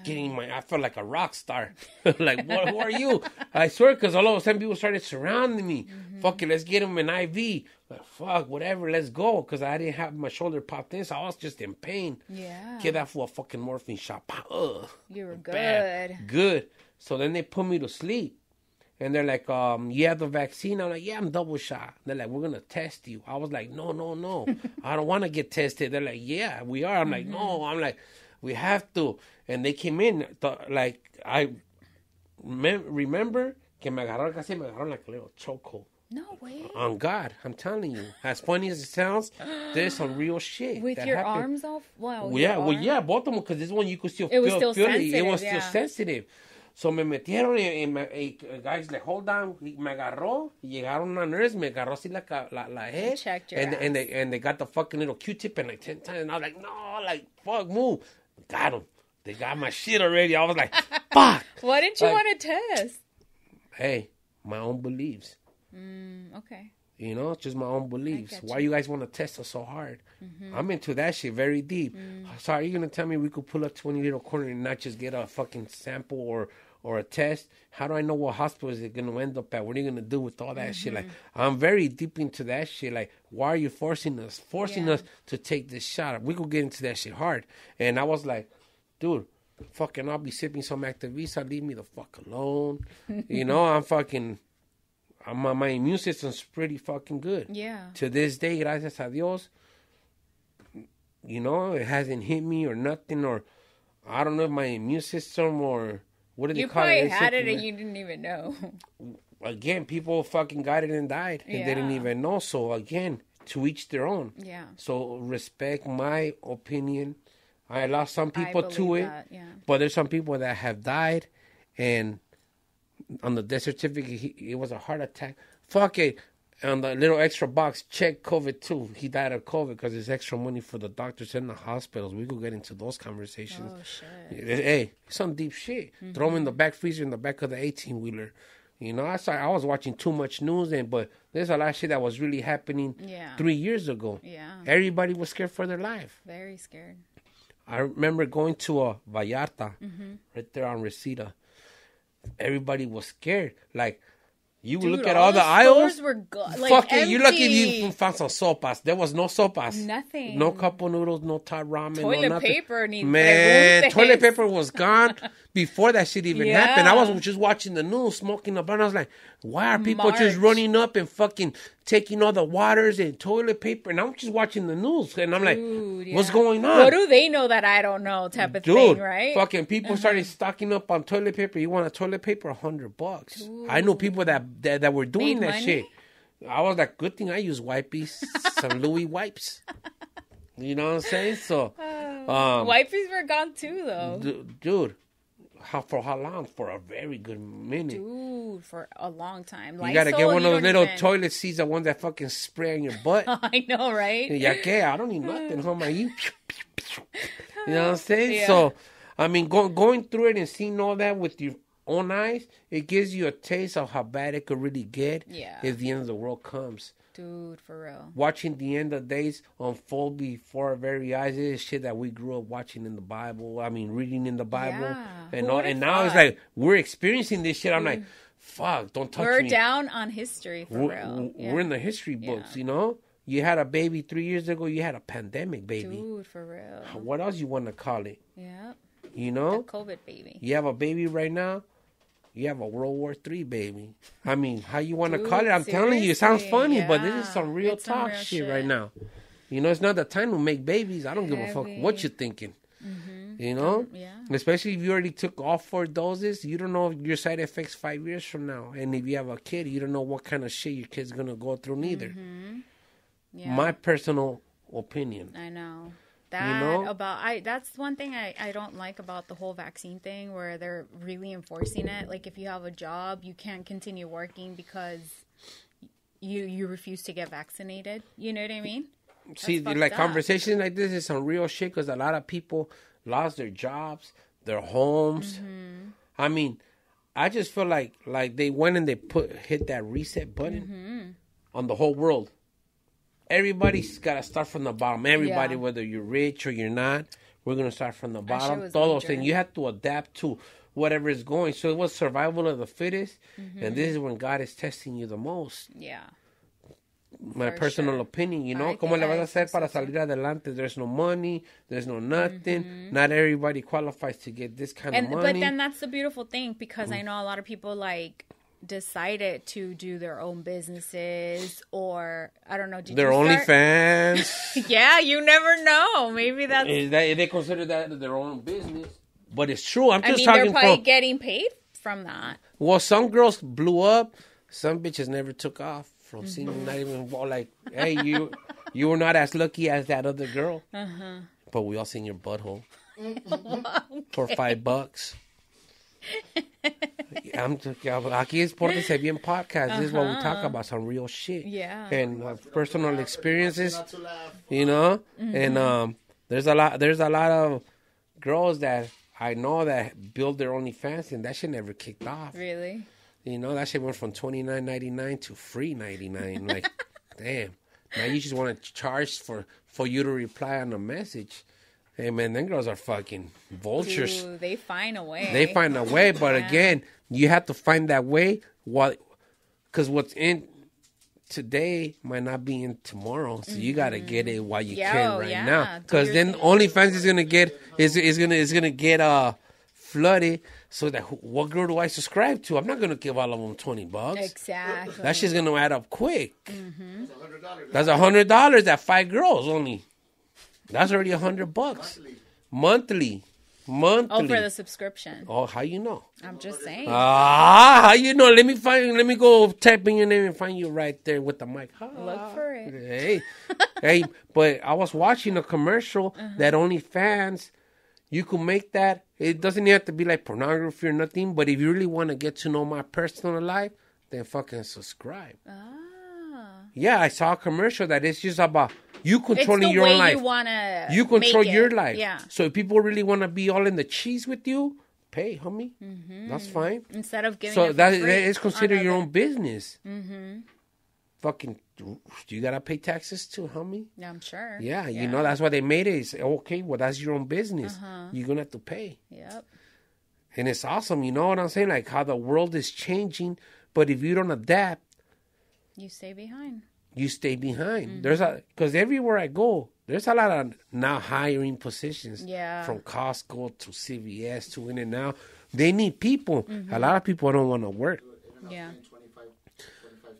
I felt like a rock star. Like, what? Who are you? I swear, because all of a sudden people started surrounding me. Fucking, let's get him an IV. Like, fuck, whatever, let's go. Because I didn't have my shoulder popped in, so I was just in pain. Yeah. Get that for a fucking morphine shot. Ugh. You were good. Bad. Good. So then they put me to sleep. And they're like, you have the vaccine? I'm like, yeah, I'm double shot. They're like, we're going to test you. I was like, no. I don't want to get tested. They're like, yeah, we are. I'm like, no. I'm like, we have to. And they came in. I remember que casi me agarraron like a little chokehold. No way. On God, I'm telling you. As funny as it sounds, there's some real shit. With your arms off? Well, yeah, both of them, because this one you could still feel it. It was still sensitive. So me metieron y guys like, hold on, me agarró, y llegaron una nurse, me agarró así la head, and they got the fucking little Q-tip and like 10 times, and I was like, no, like, fuck, move. Got them. They got my shit already. I was like, fuck. Why didn't you want to test? Hey, my own beliefs. Okay. You know, just my own beliefs. Why you guys want to test us so hard? I'm into that shit very deep. So are you going to tell me we could pull up to any little corner and not just get a fucking sample or a test? How do I know what hospital is it going to end up at? What are you going to do with all that shit? Like, I'm very deep into that shit. Like, why are you forcing us to take this shot? We could get into that shit hard. And I was like, dude, fucking, I'll be sipping some Activisa. Leave me the fuck alone. You know, my immune system's pretty fucking good. Yeah. To this day, gracias a Dios, you know, it hasn't hit me or nothing, or I don't know if my immune system or what do they call it? You probably had it and you didn't even know. Again, people fucking got it and died and they didn't even know. So again, to each their own. Yeah. So respect my opinion. I lost some people to it, but there's some people that have died, and on the death certificate, it was a heart attack. Fuck it. On the little extra box, check COVID too. He died of COVID because there's extra money for the doctors in the hospitals. We could get into those conversations. Oh, shit. Hey, some deep shit. Throw him in the back freezer in the back of the 18-wheeler. You know, I was watching too much news, but there's a lot of shit that was really happening 3 years ago. Yeah. Everybody was scared for their life. Very scared. I remember going to a Vallarta, right there on Reseda. Everybody was scared. Like, you look at all the aisles. Stores were like, fuck it. You lucky if you found some sopas. There was no sopas. Nothing. No cup of noodles, no Thai ramen. Toilet paper. Man, toilet paper was gone before that shit even happened. I was just watching the news, smoking a blunt. I was like, why are people just running up and fucking taking all the waters and toilet paper? And I'm just watching the news. And I'm like, what's going on? What do they know that I don't know type of thing, right? Fucking people started stocking up on toilet paper. You want a toilet paper? $100. I know people that were doing that shit. I was like, good thing I use wipes, some Louis wipes. You know what I'm saying? So, wipes were gone too, though. Dude. For how long? For a very good minute. Dude, for a long time. You gotta get one of those little toilet seats, the ones that fucking spray on your butt. I know, right? Ya que, I don't need nothing, homie. You know what I'm saying? Yeah. So, I mean, going through it and seeing all that with your own eyes, it gives you a taste of how bad it could really get if the end of the world comes. Dude, for real. Watching the end of days unfold before our very eyes is shit that we grew up watching in the Bible. I mean, reading in the Bible. Yeah. And now it's like, we're experiencing this shit. I'm like, fuck, don't touch me. We're down on history, for real. We're in the history books, you know? You had a baby 3 years ago. You had a pandemic baby. Dude, for real. What else you want to call it? Yeah. You know? The COVID baby. You have a baby right now. You have a World War III baby. I mean, how you want to call it? I'm telling you, it sounds funny, but this is some real talk shit right now. You know, it's not the time to make babies. I don't give a fuck what you're thinking. You know? Yeah. Especially if you already took all 4 doses, you don't know your side effects 5 years from now. And if you have a kid, you don't know what kind of shit your kid's going to go through neither. Yeah. My personal opinion. I know. That's one thing I don't like about the whole vaccine thing, where they're really enforcing it. Like, if you have a job, you can't continue working because you refuse to get vaccinated. You know what I mean? See, like, conversations like this is some real shit, because a lot of people lost their jobs, their homes. I mean, I just feel like they went and they hit that reset button on the whole world. Everybody's got to start from the bottom. Everybody, whether you're rich or you're not, we're going to start from the bottom. Todos things. You have to adapt to whatever is going. So it was survival of the fittest. And this is when God is testing you the most. Yeah. My personal opinion, you know. ¿Cómo le vas a hacer para salir adelante? There's no money. There's no nothing. Not everybody qualifies to get this kind of money. But then that's the beautiful thing, because I know a lot of people, like, decided to do their own businesses, or I don't know, their OnlyFans. Yeah, you never know. Maybe that's they consider that their own business, but it's true. I'm just talking. They're probably getting paid from that. Well, some girls blew up. Some bitches never took off. from seeing not even like, hey, you were not as lucky as that other girl. But we all seen your butthole for $5. Aquí es Portense Biennn podcast. This is what we talk about, some real shit. Yeah. And personal experiences, you know. And there's a lot of girls that I know that build their OnlyFans, and that shit never kicked off. Really? You know, that shit went from $29.99 to free $99. Like, damn. Now you just want to charge for you to reply on a message. Hey, man, them girls are fucking vultures. Dude, they find a way. They find a way, but again, you have to find that way. Because what's in today might not be in tomorrow, so you got to get it while you can right now. Because then OnlyFans is gonna get flooded. So that what girl do I subscribe to? I'm not gonna give all of them $20. Exactly. That shit's gonna add up quick. That's $100. That 5 girls only. That's already $100 monthly. Oh, for the subscription. Oh, how you know? I'm just saying. How you know? Let me go type in your name and find you right there with the mic. Look for it. Hey, but I was watching a commercial that OnlyFans, you could make that. It doesn't have to be like pornography or nothing, but if you really want to get to know my personal life, then fucking subscribe. Yeah, I saw a commercial that it's just about you controlling your own life. You control your life. Yeah. So if people really want to be all in the cheese with you, pay, homie. That's fine. Instead of giving so it that is considered your own business. Fucking, you gotta pay taxes too, homie. Yeah, I'm sure. Yeah, you know that's why they made it. It's okay. Well, that's your own business. You're gonna have to pay. Yep. And it's awesome. You know what I'm saying? Like how the world is changing, but if you don't adapt, you stay behind. You stay behind. Because everywhere I go, there's a lot of now hiring positions. Yeah. From Costco to CVS to In-N-Out. They need people. A lot of people don't want to work. Yeah. 25,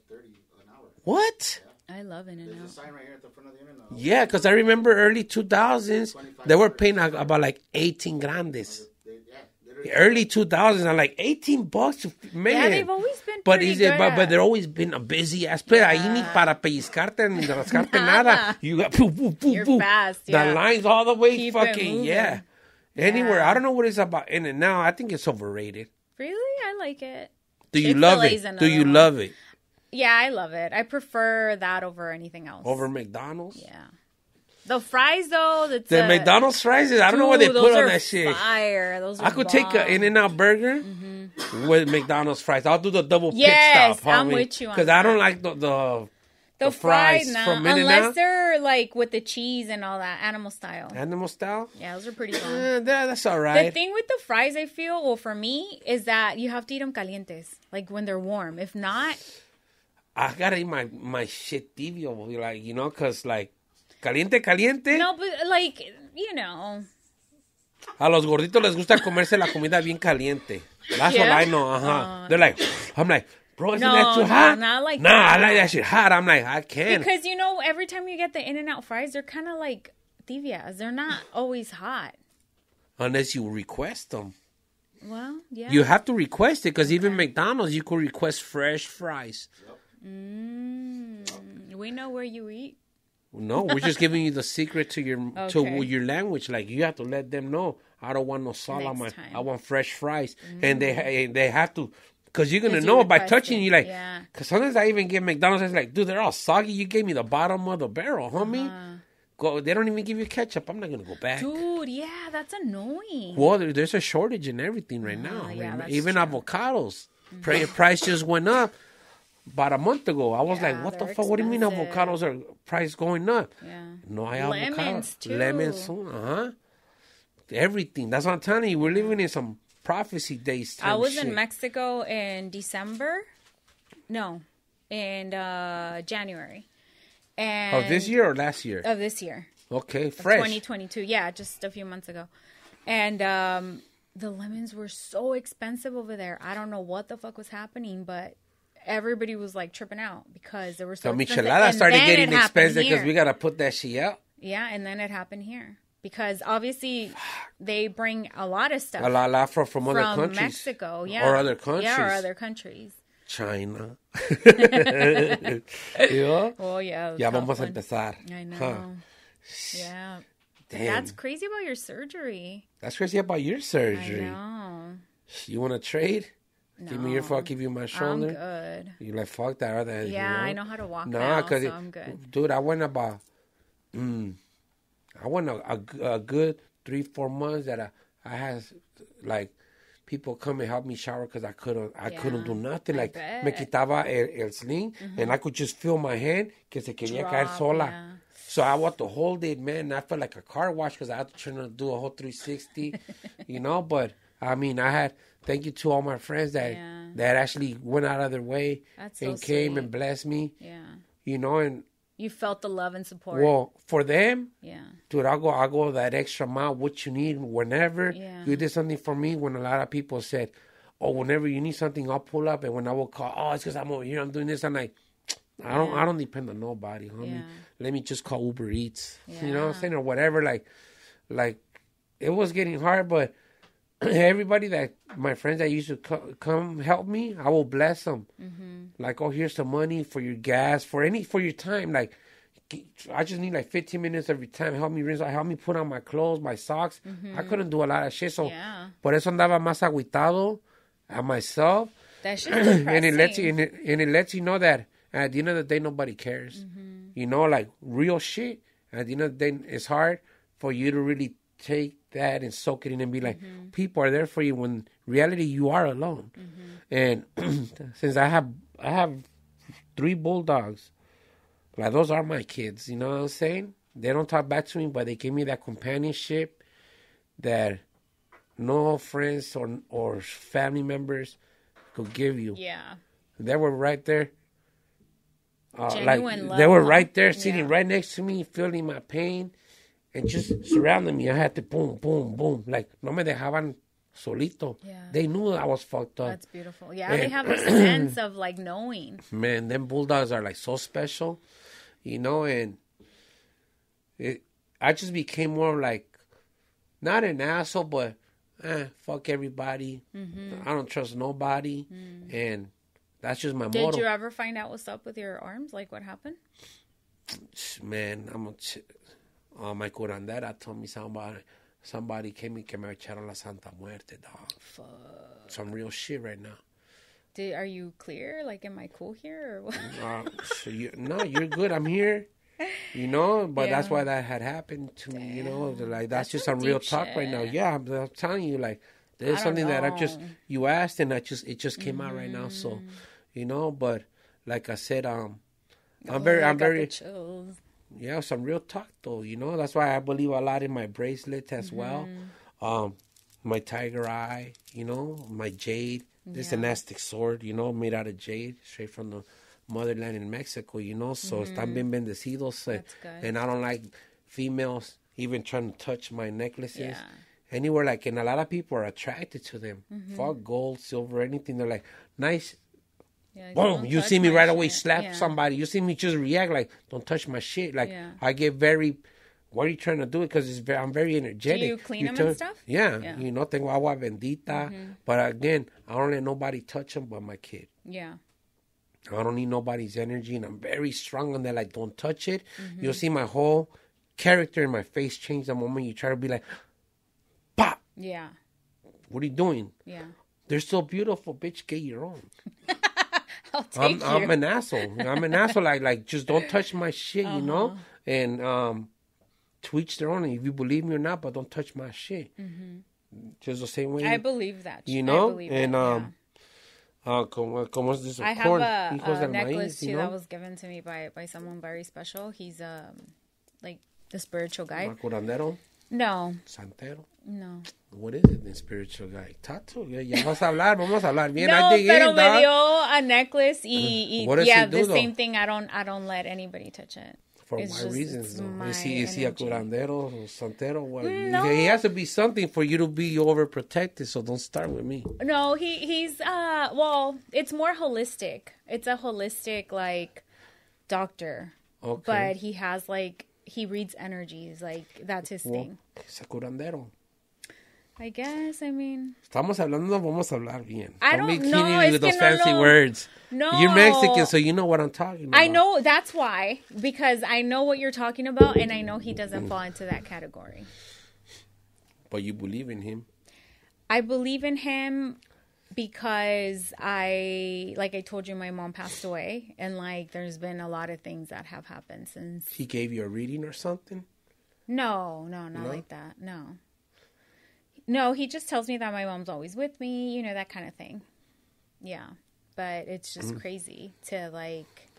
30 an hour. What? Yeah. I love In-N-Out. There's a sign right here at the front of the In-N-Out. Yeah, because I remember early 2000s, they were paying about like 18 grandes. Early 2000s, I'm like $18, man. Yeah, they've always been pretty good. But they're always been a busy ass place. Ahí ni para pellizcarte ni rascarte nada. You got You're fast. The lines all the way. Keep fucking Anywhere. I don't know what it's about in and now. I think it's overrated. Really, I like it. Do you love it? Do you love it? Yeah, I love it. I prefer that over anything else. Over McDonald's? Yeah. The fries, though, the McDonald's fries, I don't know what they put on that shit. Fire. Those are I could take an In-N-Out burger with McDonald's fries. I'll do the double pit stop. I'm with you on because I don't like the fries from In-N-Out. Unless they're like with the cheese and all that, animal style. Animal style? Yeah, those are pretty fun. That's all right. The thing with the fries, I feel, well, for me, is that you have to eat them calientes, like when they're warm. If not, I gotta eat my shit tibio, like, you know, because like. Caliente. No, but like, you know. A los gorditos les gusta comerse la comida bien caliente. That's what I know. They're like, I'm like, bro, isn't that too hot? Not like that. I like that shit hot. I'm like, I can't. Because, you know, every time you get the In-N-Out fries, they're kind of like tibias. They're not always hot. Unless you request them. Well, yeah. You have to request it because even McDonald's, you could request fresh fries. We know where you eat. No, we're just giving you the secret to your language. Like you have to let them know. I don't want no salt on my. I want fresh fries, and they have to, because you're gonna know by touching. You like, because sometimes I even get McDonald's. It's like, dude, they're all soggy. You gave me the bottom of the barrel, homie. Go. They don't even give you ketchup. I'm not gonna go back. Dude, yeah, that's annoying. Well, there's a shortage in everything right now. Yeah, even avocados. Price just went up. About a month ago, I was like, what the fuck? What do you mean avocados are price going up? Yeah. No, I have lemons avocados. too. Lemons, everything. That's what I'm telling you. We're living in some prophecy days. I was in Mexico in December. No, in January. And of this year or last year? Of this year. Okay, fresh. 2022. Yeah, just a few months ago. And the lemons were so expensive over there. I don't know what the fuck was happening, but everybody was like tripping out because they were so expensive. The michelada started getting expensive because we got to put that shit out. Yeah, and then it happened here. Because obviously they bring a lot of stuff. A lot from other countries. Mexico, yeah. Or other countries. Yeah, or other countries. China. You know? Oh, yeah. Ya vamos a empezar. I know. Huh. Yeah. Damn. That's crazy about your surgery. That's crazy about your surgery. I know. You want to trade? No. Give me your fuck, give you my shoulder. I'm good. You like, fuck that. Other, Yeah, you know? I know how to walk now, so I'm good. Dude, I went about, a good 3-4 months that I had, like, people come and help me shower because I couldn't do nothing. Like, me quitaba el sling, and I could just feel my hand que se quería caer sola. Yeah. So I want to hold it, man. I felt like a car wash because I had to turn and do a whole 360, you know. But I mean, thank you to all my friends that actually went out of their way and came sweet. And blessed me. Yeah. You know, and you felt the love and support. Well, for them, yeah, dude, I'll go that extra mile. What you need, whenever you did something for me. When a lot of people said, "Oh, whenever you need something, I'll pull up." And when I will call, "Oh, it's because I'm over here. I'm doing this." I'm like, I don't depend on nobody, homie. Yeah. Let me just call Uber Eats. Yeah. You know what I'm saying? Or whatever. Like it was getting hard, but everybody my friends that used to come help me, I will bless them. Mm-hmm. Like, oh, here's some money for your gas, for your time. Like, I just need like 15 minutes of your time. Help me rinse, help me put on my clothes, my socks. Mm-hmm. I couldn't do a lot of shit, so por eso andaba más agüitado at myself. That shit's depressing. and it lets you know that at the end of the day, nobody cares. Mm-hmm. You know, like real shit. At the end of the day, it's hard for you to really take that and soak it in and be like, people are there for you when reality you are alone. And since I have 3 bulldogs, like those are my kids, you know what I'm saying? They don't talk back to me, but they give me that companionship that no friends or family members could give you. Yeah. They were right there. Genuine love. They were right there, sitting right next to me, feeling my pain. And just surrounding me, I had to boom, boom, boom. Like, no me dejaban solito. Yeah. They knew I was fucked up. That's beautiful. Yeah, and they have a sense of, like, knowing. Man, them bulldogs are, like, so special, you know, and I just became more like, not an asshole, but, fuck everybody. Mm-hmm. I don't trust nobody, and that's just my motto. Did you ever find out what's up with your arms? Like, what happened? Man, my curandera told me somebody came and que me echaron la Santa Muerte, dog. Fuck. Some real shit right now. Are you clear? Like, am I cool here? Or what? No, you're good. I'm here. You know, but that's why that had happened to me, you know. Like, that's just some real talk right now. Yeah, I'm telling you, like, there's something that you asked and it just came out right now. So, you know, but like I said, I'm very chills. Yeah, some real talk though, you know. That's why I believe a lot in my bracelet as well. My tiger eye, you know, my jade. This elastic sword, you know, made out of jade, straight from the motherland in Mexico, you know. So están bien bendecidos. That's good. And I don't like females even trying to touch my necklaces. Anywhere, like, and a lot of people are attracted to them. Fuck gold, silver, anything. They're like, nice. Yeah, boom, you see me right away slap somebody. You see me just react like, don't touch my shit. Like, I get very, what are you trying to do? Because I'm very energetic. Do you clean them and stuff? Yeah. You know, tengo agua bendita. But again, I don't let nobody touch them but my kid. Yeah. I don't need nobody's energy. And I'm very strong on that. Like, don't touch it. You'll see my whole character in my face change the moment you try to be like, pop. Yeah. What are you doing? Yeah. They're so beautiful, bitch. Get your own. I'm an asshole. I'm an asshole. Like, just don't touch my shit, you know? And to each their own. If you believe me or not, but don't touch my shit. Just the same way. I believe that. You know? I believe and como es this? I have a necklace too that was given to me by someone very special. He's like the spiritual guy. Curandero? No. Santero? No. What is it, the spiritual guy? Tattoo? Ya vamos a hablar bien. No, pero me dio a necklace y what does he do, the though? same thing. I don't let anybody touch it. For my reasons, though. Is he a curandero or santero? What? No. He has to be something for you to be overprotected, so don't start with me. No, he's well, it's more holistic. It's a holistic, like, doctor. Okay. But he has, like, he reads energies. Like, that's his thing. He's a curandero. I guess, I mean. Estamos hablando, vamos a hablar bien. I don't know. With those fancy words. No. You're Mexican, so you know what I'm talking about. I know, that's why. Because I know what you're talking about, and I know he doesn't fall into that category. But you believe in him? I believe in him because like I told you, my mom passed away. And, like, there's been a lot of things that have happened since. He gave you a reading or something? No, not like that. No, he just tells me that my mom's always with me, you know, that kind of thing. Yeah. But it's just crazy to, like,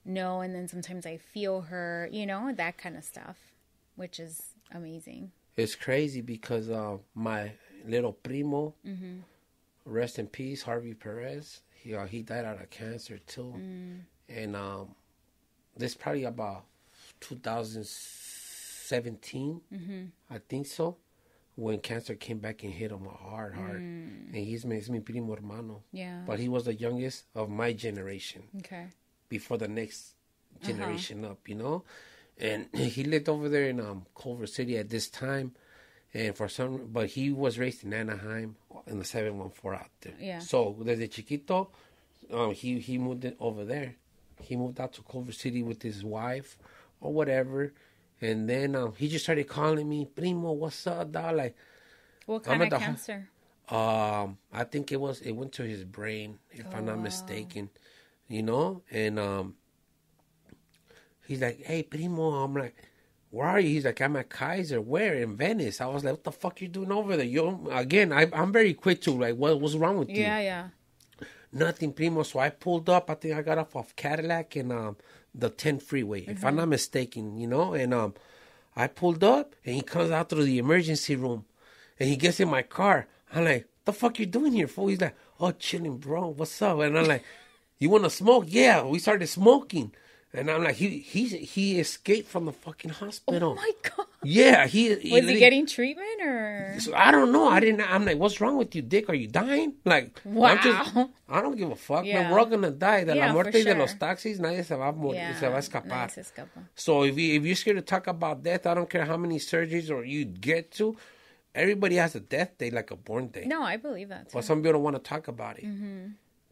know, and then sometimes I feel her, you know, that kind of stuff, which is amazing. It's crazy because my little primo, rest in peace, Harvey Perez, he died out of cancer too. And this probably about 2017, I think so, when cancer came back and hit him hard. And he's mi primo hermano. Yeah. But he was the youngest of my generation. Okay. Before the next generation up, you know? And he lived over there in Culver City at this time. And but he was raised in Anaheim in the 714 out there. Yeah. So, desde chiquito, he moved over there. He moved out to Culver City with his wife or whatever. And then he just started calling me, primo, what's up, dog? Like, what kind of cancer? I think it went to his brain, if I'm not mistaken. You know? And he's like, hey, primo. I'm like, where are you? He's like, I'm at Kaiser. Where? In Venice. I was like, what the fuck you doing over there? I'm very quick to, like, what's wrong with you? Yeah. Nothing, primo. So I pulled up. I think I got off of Cadillac and the 10 freeway, if I'm not mistaken, you know. And I pulled up, and he comes out through the emergency room, and he gets in my car. I'm like, the fuck you doing here, fool? He's like, oh, chilling, bro. What's up? And I'm like, you want to smoke? Yeah, we started smoking. And I'm like, he escaped from the fucking hospital. Oh my God. Yeah, was he getting treatment or? So I don't know. I'm like, what's wrong with you, Dick? Are you dying? Like, wow. I don't give a fuck. Yeah. Man, we're all gonna die. De la muerte sure. de los taxis, nadie se va a morir, se va a escapar. Nadie se escapa. So if you're scared to talk about death, I don't care how many surgeries or you get to. Everybody has a death day like a born day. No, I believe that. But some people don't want to talk about it.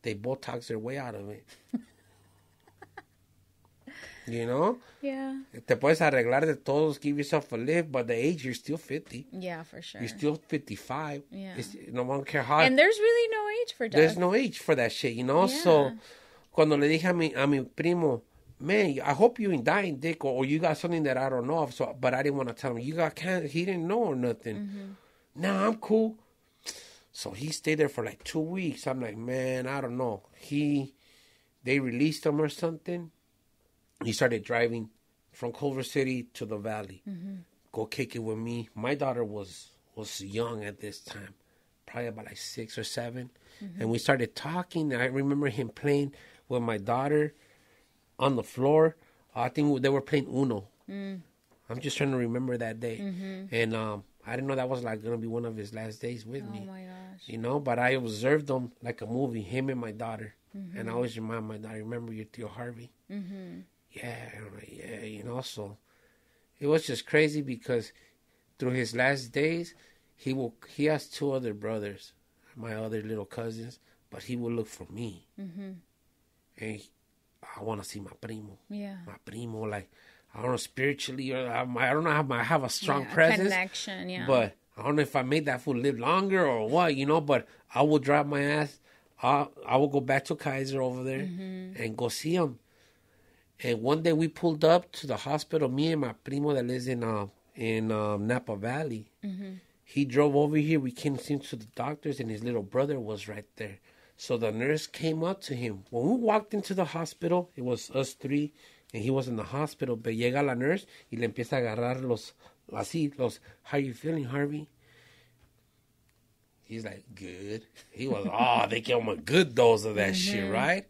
They Botox their way out of it. You know? Yeah. Te puedes arreglar de todos, give yourself a lift, but the age, you're still 50. Yeah, for sure. You're still 55. Yeah. No one care how. And there's really no age for death. There's no age for that shit, you know? Yeah. So, cuando le dije a mi primo, man, I hope you ain't dying, Dick, or you got something that I don't know of. So, but I didn't want to tell him, you got cancer. He didn't know or nothing. Nah, I'm cool. So he stayed there for like 2 weeks. I'm like, man, I don't know. They released him or something. He started driving from Culver City to the Valley. Go kick it with me. My daughter was young at this time, probably about like 6 or 7. And we started talking. I remember him playing with my daughter on the floor. I think they were playing Uno. I'm just trying to remember that day. And I didn't know that was like going to be one of his last days with me. Oh my gosh. You know, but I observed them like a movie, him and my daughter. And I always remind my daughter, remember your Tío Harvey? Yeah, you know, so it was just crazy because through his last days, he has 2 other brothers, my other little cousins, but he will look for me. And I want to see my primo. Yeah. My primo, like, I don't know, spiritually, or I don't know how I have a strong presence. Connection, yeah. But I don't know if I made that fool live longer or what, you know, but I will drive my ass. I will go back to Kaiser over there and go see him. And one day we pulled up to the hospital, me and my primo that lives in Napa Valley. He drove over here. We came to the doctors, and his little brother was right there. So the nurse came up to him. When we walked into the hospital, it was us 3, and he was in the hospital. But llega la nurse y le empieza a agarrar los, how you feeling, Harvey? He's like, good. He was, they gave him a good dose of that shit, right?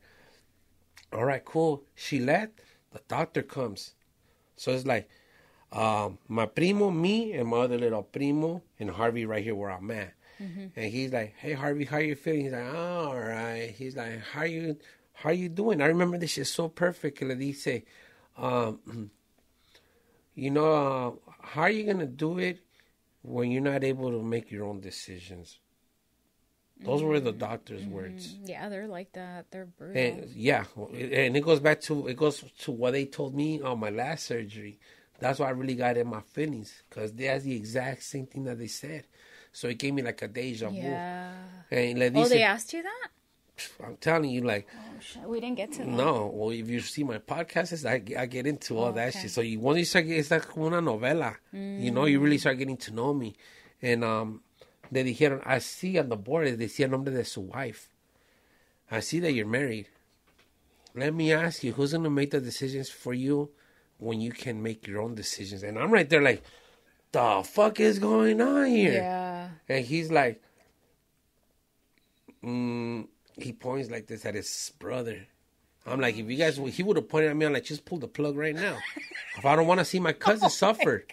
All right, cool. She left. The doctor comes. So it's like my primo, me, and my other little primo, and Harvey right here where I'm at. And he's like, hey, Harvey, how you feeling? He's like, all right. He's like, how you doing? I remember this shit so perfect. Le dice, you know, how are you going to do it when you're not able to make your own decisions. Those were the doctor's words. Yeah, they're like that. They're brutal. And and it goes to what they told me on my last surgery. That's why I really got in my feelings, because that's the exact same thing that they said. So it gave me like a deja vu. Yeah. And they asked you that? I'm telling you, like... Oh, shit. We didn't get to that. No. Well, if you see my podcast, I get into all that shit. So once you start, it's like una novela. You know, you really start getting to know me. And they dijeron, I see on the board, decía el nombre de su wife. I see that you're married. Let me ask you, who's going to make the decisions for you when you can make your own decisions? And I'm right there like, the fuck is going on here? Yeah. And he's like, he points like this at his brother. I'm like, if you guys, he would have pointed at me, I'm like, just pull the plug right now. If I don't want to see my cousin suffer.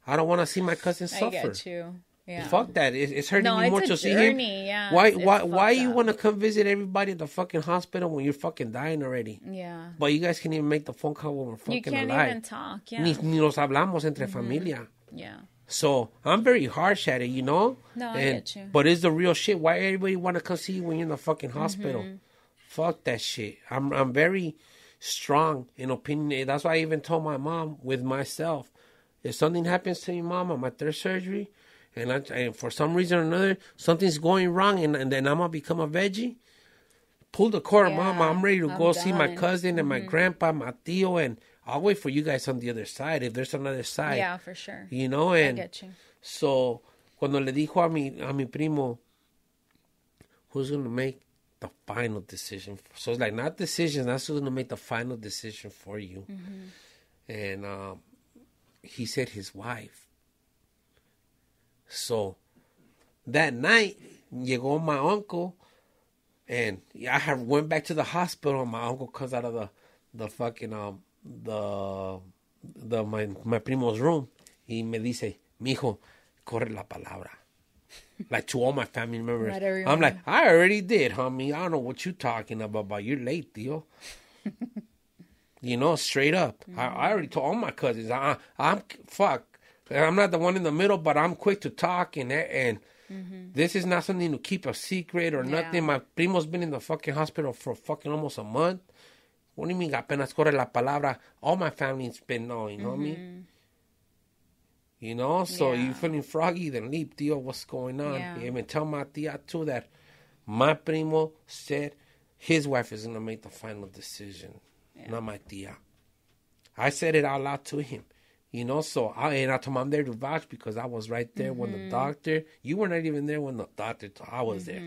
I don't want to see my cousin suffer. I get you. Yeah. Fuck that. It's hurting me more to see him. Yeah, why you want to come visit everybody at the fucking hospital when you're fucking dying already? Yeah. But you guys can't even make the phone call when we're fucking alive. You can't even talk, yeah. Ni nos hablamos entre familia. Yeah. So I'm very harsh at it, you know? No, I get you. But it's the real shit. Why everybody want to come see you when you're in the fucking hospital? Fuck that shit. I'm very strong in opinion. That's why I even told my mom with myself, if something happens to me, mom, on my third surgery, and for some reason or another, something's going wrong, and then I'm going to become a veggie, pull the cord, mom. I'm ready to go see my cousin and my grandpa, my tío, and I'll wait for you guys on the other side, if there's another side. Yeah, for sure. You know, and I get you. So, cuando le dijo a mi primo, who's going to make the final decision? So it's like, not decisions, that's who's going to make the final decision for you. And he said his wife. So that night, llegó my uncle, and I went back to the hospital, and my uncle comes out of the fucking my primo's room, y me dice, mijo, corre la palabra. Like to all my family members. I'm like, I already did, homie. I don't know what you're talking about, but you're late, tío. You know, straight up. I already told all my cousins, I'm fuck. I'm not the one in the middle, but I'm quick to talk, and this is not something to keep a secret or nothing. My primo's been in the fucking hospital for fucking almost a month. What do you mean, apenas corre la palabra? All my family's been knowing, homie. You know, so you feeling froggy, then leap, tío, what's going on? Yeah. Even tell my tía too that my primo said his wife is going to make the final decision, not my tía. I said it out loud to him. You know, so I told him I'm there to vouch because I was right there when the doctor, you were not even there when the doctor, I was there.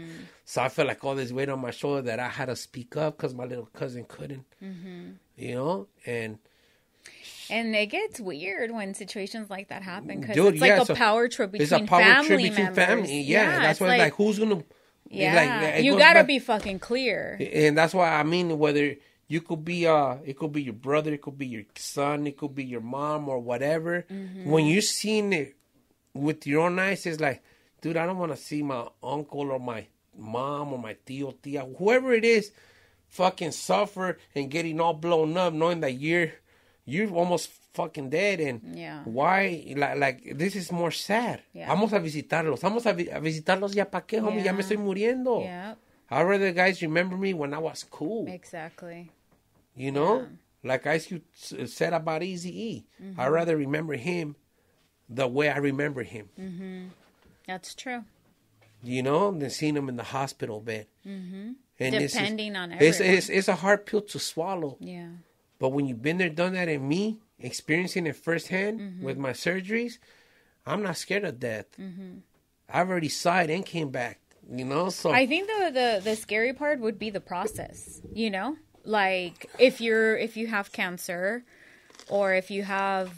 So I felt like all this weight on my shoulder that I had to speak up because my little cousin couldn't, you know, and it gets weird when situations like that happen because dude, it's like a power trip between family members. Yeah, that's why it's like, who's going to, like, you got to be fucking clear. And that's why I mean, whether you could be, it could be your brother, it could be your son, it could be your mom or whatever. When you're seeing it with your own eyes, it's like, dude, I don't want to see my uncle or my mom or my tío, tía, whoever it is, fucking suffer and getting all blown up, knowing that you're almost fucking dead. And why, like this is more sad. Vamos a visitarlos. Vamos a visitarlos ya pa' qué, homie, ya me estoy muriendo. I'd rather guys remember me when I was cool. Exactly. You know? Like I said about Eazy-E. I'd rather remember him the way I remember him. That's true. You know? Than seeing him in the hospital bed. And depending on everyone. It's a hard pill to swallow. Yeah. But when you've been there, done that, and me experiencing it firsthand with my surgeries, I'm not scared of death. I've already saw it and came back. You know, so I think the scary part would be the process. You know, like if you have cancer, or if you have,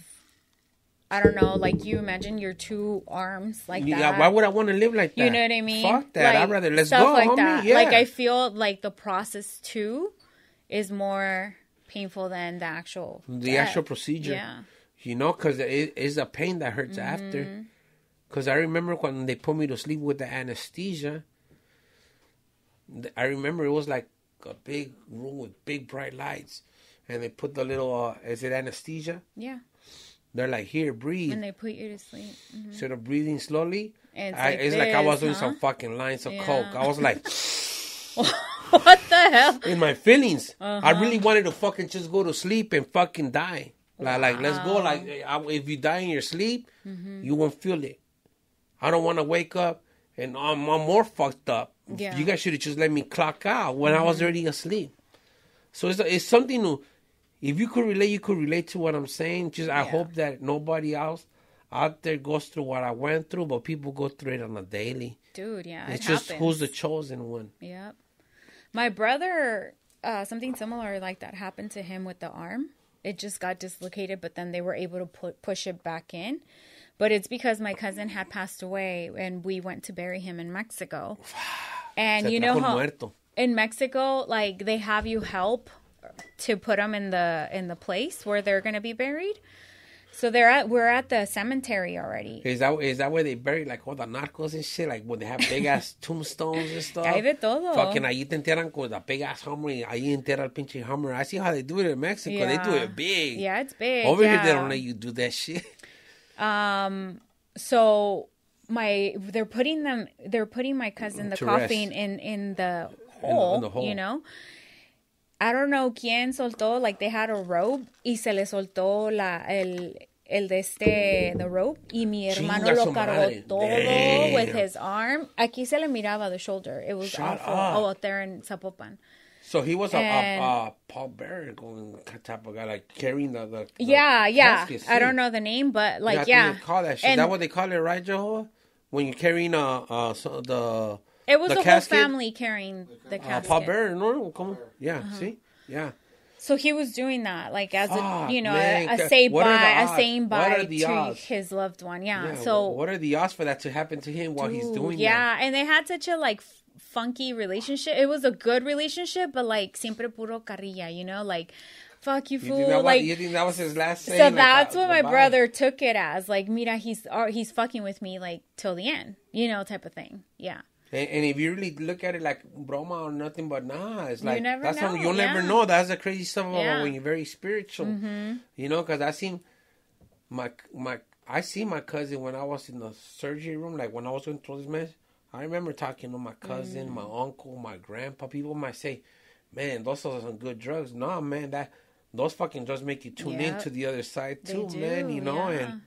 I don't know, like you imagine your two arms like that. Why would I want to live like that? You know what I mean? Fuck that. Like, I'd rather let's stuff go, like homie. that. Yeah. Like I feel like the process too is more painful than the actual procedure. Yeah. You know, because it is a pain that hurts after. Because I remember when they put me to sleep with the anesthesia, I remember it was like a big room with big bright lights. And they put the little, is it anesthesia? Yeah. They're like, here, breathe. And they put you to sleep. Instead of breathing slowly, it's like I was doing some fucking lines of coke. I was like, what the hell? In my feelings. I really wanted to fucking just go to sleep and fucking die. Like let's go. Like, if you die in your sleep, you won't feel it. I don't want to wake up and I'm more fucked up. Yeah. You guys should have just let me clock out when I was already asleep. So it's something to, if you could relate, you could relate to what I'm saying. Just I hope that nobody else out there goes through what I went through, but people go through it on a daily. Dude, yeah, it's just happens. Who's the chosen one. Yep. My brother, something similar like that happened to him with the arm. It just got dislocated, but then they were able to push it back in. But it's because my cousin had passed away, and we went to bury him in Mexico. And you know how in Mexico, like, they have you help to put them in the place where they're going to be buried. So we're at the cemetery already. Is that where they bury like all the narcos and shit? Like when they have big ass tombstones and stuff. Hay de todo. Fucking ahí te enterran con the big ass Hummer. Ahí entierra el pinche Hummer. I see how they do it in Mexico. Yeah. They do it big. Yeah, it's big. Over here they don't let you do that shit. So they're putting my cousin, the coffin in the hole, in the hole. You know. I don't know quién soltó, like they had a rope y se le soltó the rope y mi hermano lo cargó todo with his arm. Aquí se le miraba the shoulder. It was awful. Out there in Zapopan. So he was a Paul Bearer going type of guy, like carrying the yeah. casket, I don't know the name, but like They call that shit. Is that what they call it, right, Jehovah? When you're carrying the it was the casket? Whole family carrying the casket. Paul Bearer, no, come on. Yeah, see? Yeah. So he was doing that, like, as a saying bye to his loved one. Yeah. So what are the odds for that to happen to him while he's doing that? Yeah, and they had such a, like, funky relationship. It was a good relationship, but, like, siempre puro carrilla, you know? Like, fuck you, fool. You think that was his last saying? So that's what my brother took it as. Like, mira, he's fucking with me, like, till the end, you know, type of thing. Yeah. And if you really look at it like broma or nothing, but nah, it's like you'll never know. That's the crazy stuff about when you're very spiritual, you know. Because I seen my cousin when I was in the surgery room, like when I was going through this mess. I remember talking to my cousin, my uncle, my grandpa. People might say, "Man, those are some good drugs." No, man, those fucking drugs make you tune into the other side too, man. You know, and.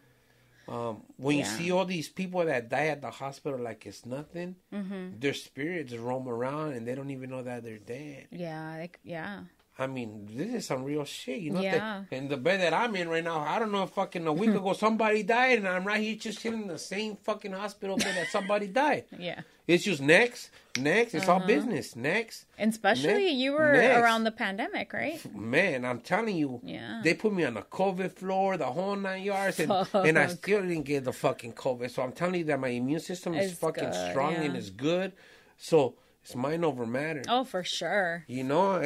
When you see all these people that die at the hospital like it's nothing, their spirits roam around and they don't even know that they're dead. Yeah. I mean, this is some real shit, you know. Yeah. And the bed that I'm in right now, I don't know if fucking a week ago somebody died and I'm right here just chilling in the same fucking hospital bed that somebody died. Yeah. It's just next. It's all business. Next. And especially you were around the pandemic, right? Man, I'm telling you. Yeah. They put me on the COVID floor, the whole 9 yards, and I still didn't get the fucking COVID. So I'm telling you that my immune system is fucking strong and it's good. So it's mind over matter. Oh, for sure. You know,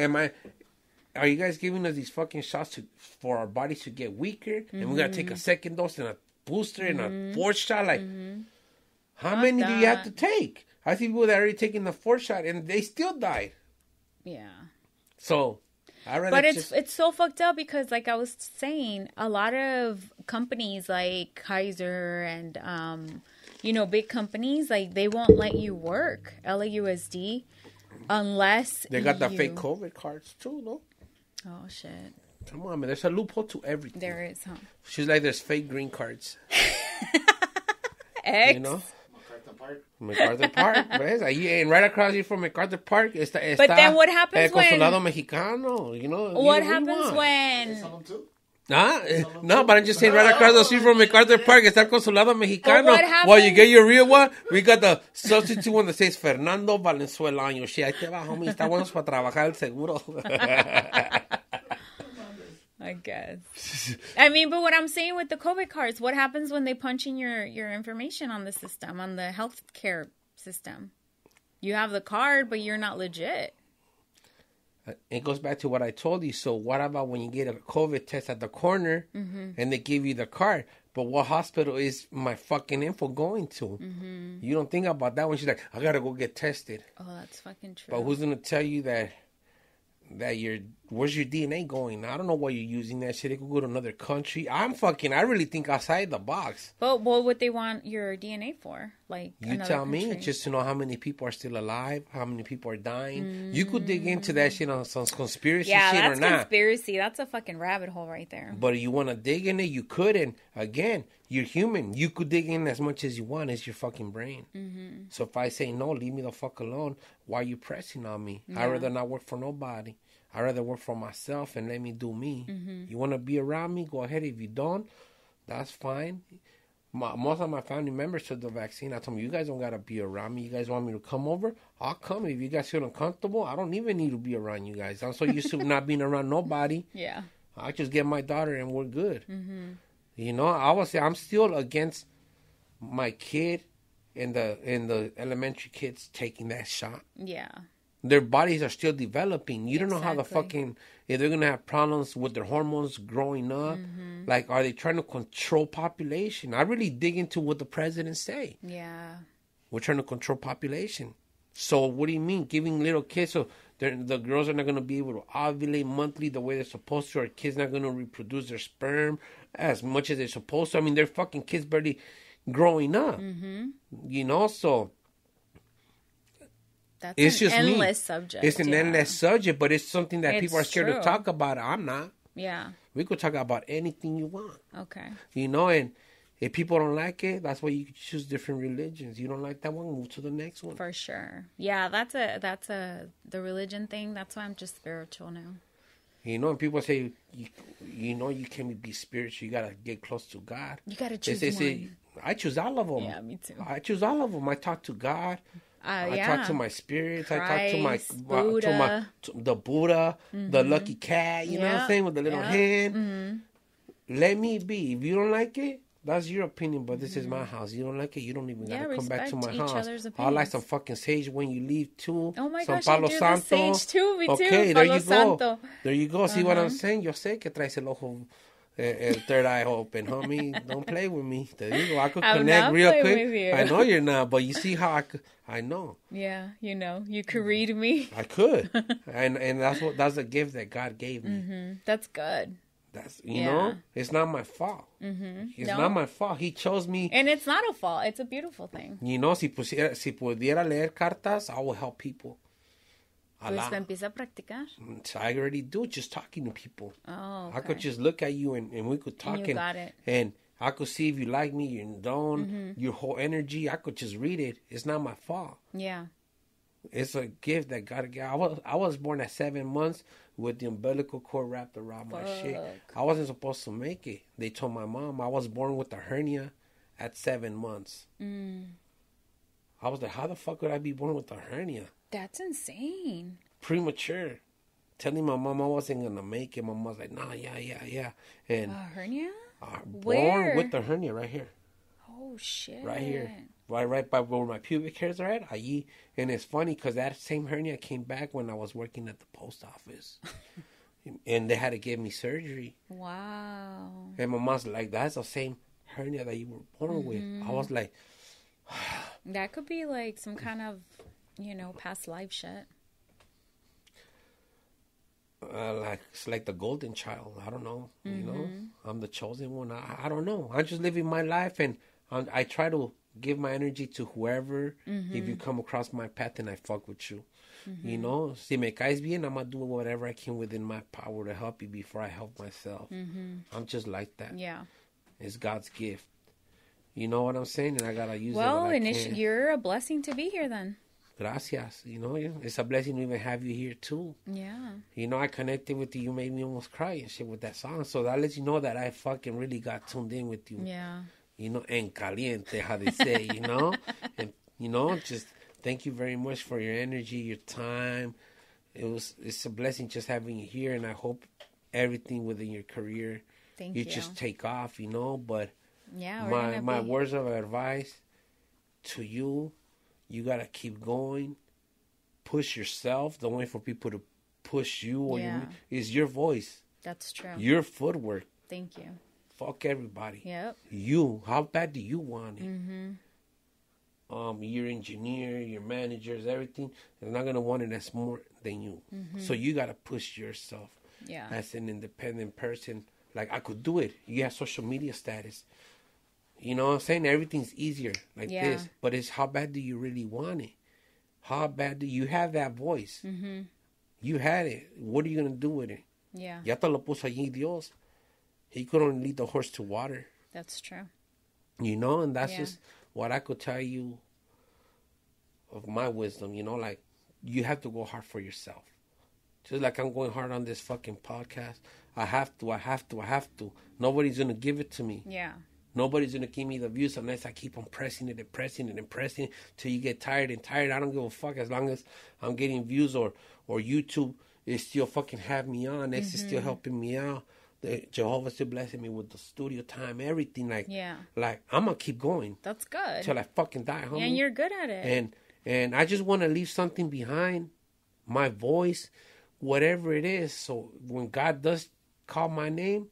are you guys giving us these fucking shots for our bodies to get weaker? And we got to take a second dose and a booster and a fourth shot? Like, how many do you have to take? I see people that are already taking the fourth shot and they still died. Yeah. So, but it's so fucked up because, like I was saying, a lot of companies like Kaiser and, big companies, like, they won't let you work LAUSD unless they got the fake COVID cards too, no? Oh, shit. Come on, man. There's a loophole to everything. There is, huh? She's like, there's fake green cards. X. You know? MacArthur Park. ¿Ves? Ahí, right across here from MacArthur Park. Está but then what happens when... El Consulado Mexicano, you know. What happens when... No, but I'm just saying right across the street from MacArthur Park está el Consulado Mexicano. What happens... While you get your real one, we got the substitute one that says Fernando Valenzuela on your shit. Ahí te va, homie. Está bueno para trabajar el seguro. I guess. I mean, but what I'm saying with the COVID cards, what happens when they punch in your information on the system, on the healthcare system? You have the card, but you're not legit. It goes back to what I told you. So what about when you get a COVID test at the corner and they give you the card? But what hospital is my fucking info going to? You don't think about that when she's like, I got to go get tested. Oh, that's fucking true. But who's going to tell you that your where's your DNA going? I don't know why you're using that shit. It could go to another country. I really think outside the box. But what would they want your DNA for? Like, you tell me, just to know how many people are still alive, how many people are dying. You could dig into that shit on some conspiracy shit or not. Yeah, that's conspiracy. That's a fucking rabbit hole right there. But you want to dig in it, you could. And again, you're human. You could dig in as much as you want. It's your fucking brain. Mm-hmm. So if I say no, leave me the fuck alone, why are you pressing on me? Yeah. I'd rather not work for nobody. I'd rather work for myself and let me do me. Mm-hmm. You want to be around me? Go ahead. If you don't, that's fine. Most of my family members took the vaccine. I told them, you guys don't got to be around me. You guys want me to come over? I'll come. If you guys feel uncomfortable, I don't even need to be around you guys. I'm so used to not being around nobody. Yeah. I just get my daughter and we're good. Mm-hmm. You know, I would say I'm still against my kid and the elementary kids taking that shot. Yeah. Their bodies are still developing. You don't know how if they're going to have problems with their hormones growing up. Mm-hmm. Like, are they trying to control population? I really dig into what the president say. Yeah. We're trying to control population. So what do you mean? Giving little kids, so the girls are not going to be able to ovulate monthly the way they're supposed to. Or kids not going to reproduce their sperm as much as they're supposed to. I mean, they're fucking kids barely growing up. Mm-hmm. You know, so... That's an endless subject. It's an endless subject, but it's something that people are scared to talk about. I'm not. Yeah. We could talk about anything you want. Okay. You know, and if people don't like it, that's why you choose different religions. You don't like that one, move to the next one. For sure. Yeah, that's the religion thing. That's why I'm just spiritual now. You know, and people say, you know, you can't be spiritual. You got to get close to God. You got to choose one. I choose all of them. Yeah, me too. I choose all of them. I talk to God. I talk to my spirits. Christ, I talk to Buddha. The Buddha, mm-hmm. the lucky cat. You know what I'm saying, with the little hand. Mm-hmm. Let me be. If you don't like it, that's your opinion. But this is my house. You don't like it, you don't even gotta come back to my house. I like some fucking sage when you leave too. Oh my some gosh, Palo I do Santo. The sage too. Me okay, too. there Palo you Santo. go. There you go. See what I'm saying? Yo sé que traes el ojo. El third eye open, homie. Don't play with me. There you go. I could connect real quick. With you. I know you're not, but you see how I know. Yeah, you know, you could read me. I could, and that's a gift that God gave me. Mm-hmm. That's good. That's you know, it's not my fault. Mm-hmm. It's not my fault. He chose me, and it's not a fault. It's a beautiful thing. You know, si pudiera leer cartas, I will help people. Pues empieza a practicar. I already do, just talking to people. Oh, okay. I could just look at you and we could talk. And you got it. And I could see if you like me, you don't, your whole energy. I could just read it. It's not my fault. Yeah. It's a gift that God gave. I was born at 7 months with the umbilical cord wrapped around my shit. I wasn't supposed to make it. They told my mom I was born with a hernia at 7 months. I was like, how the fuck would I be born with a hernia? That's insane. Premature. Telling my mom I wasn't going to make it. My mom's like, nah, yeah. And hernia? Born with the hernia right here. Oh, shit. Right here. Right by where my pubic hairs are at. And it's funny because that same hernia came back when I was working at the post office. And they had to give me surgery. Wow. And my mom's like, that's the same hernia that you were born with. I was like... that could be like some kind of... you know, past life shit. It's like the golden child. I don't know. You know, I'm the chosen one. I don't know. I'm just living my life, and I try to give my energy to whoever. If you come across my path and I fuck with you, you know, si me caes bien, I'm gonna do whatever I can within my power to help you before I help myself. I'm just like that. Yeah, it's God's gift. You know what I'm saying? And I gotta use it. Well, you're a blessing to be here then. Gracias. You know, it's a blessing to even have you here too. Yeah. You know, I connected with you. You made me almost cry and shit with that song. So that lets you know that I fucking really got tuned in with you. Yeah. You know, en caliente, how they say, you know? And, you know, just thank you very much for your energy, your time. It's a blessing just having you here. And I hope everything within your career, thank you just take off, you know? But yeah, my words of advice to you, you got to keep going. Push yourself. Don't wait for people to push you. Or it's your voice. That's true. Your footwork. Thank you. Fuck everybody. Yep. You. How bad do you want it? Your engineer, your managers, everything. They're not going to want it as more than you. So you got to push yourself. as an independent person. Like, I could do it. You have social media status. You know what I'm saying? Everything's easier like this. But it's how bad do you really want it? How bad do you have that voice? Mm-hmm. You had it. What are you going to do with it? Yeah. Ya te lo puso allí Dios. He couldn't lead the horse to water. That's true. You know, and that's just what I could tell you of my wisdom. You know, like, you have to go hard for yourself. Just like I'm going hard on this fucking podcast. I have to. Nobody's going to give it to me. Yeah. Nobody's going to give me the views unless I keep on pressing it till you get tired and tired. I don't give a fuck as long as I'm getting views or YouTube is still fucking have me on. It's still helping me out. Jehovah's still blessing me with the studio time, everything. Like, I'm going to keep going. That's good. Till I fucking die, homie. Yeah, and you're good at it. And I just want to leave something behind, my voice, whatever it is. So when God does call my name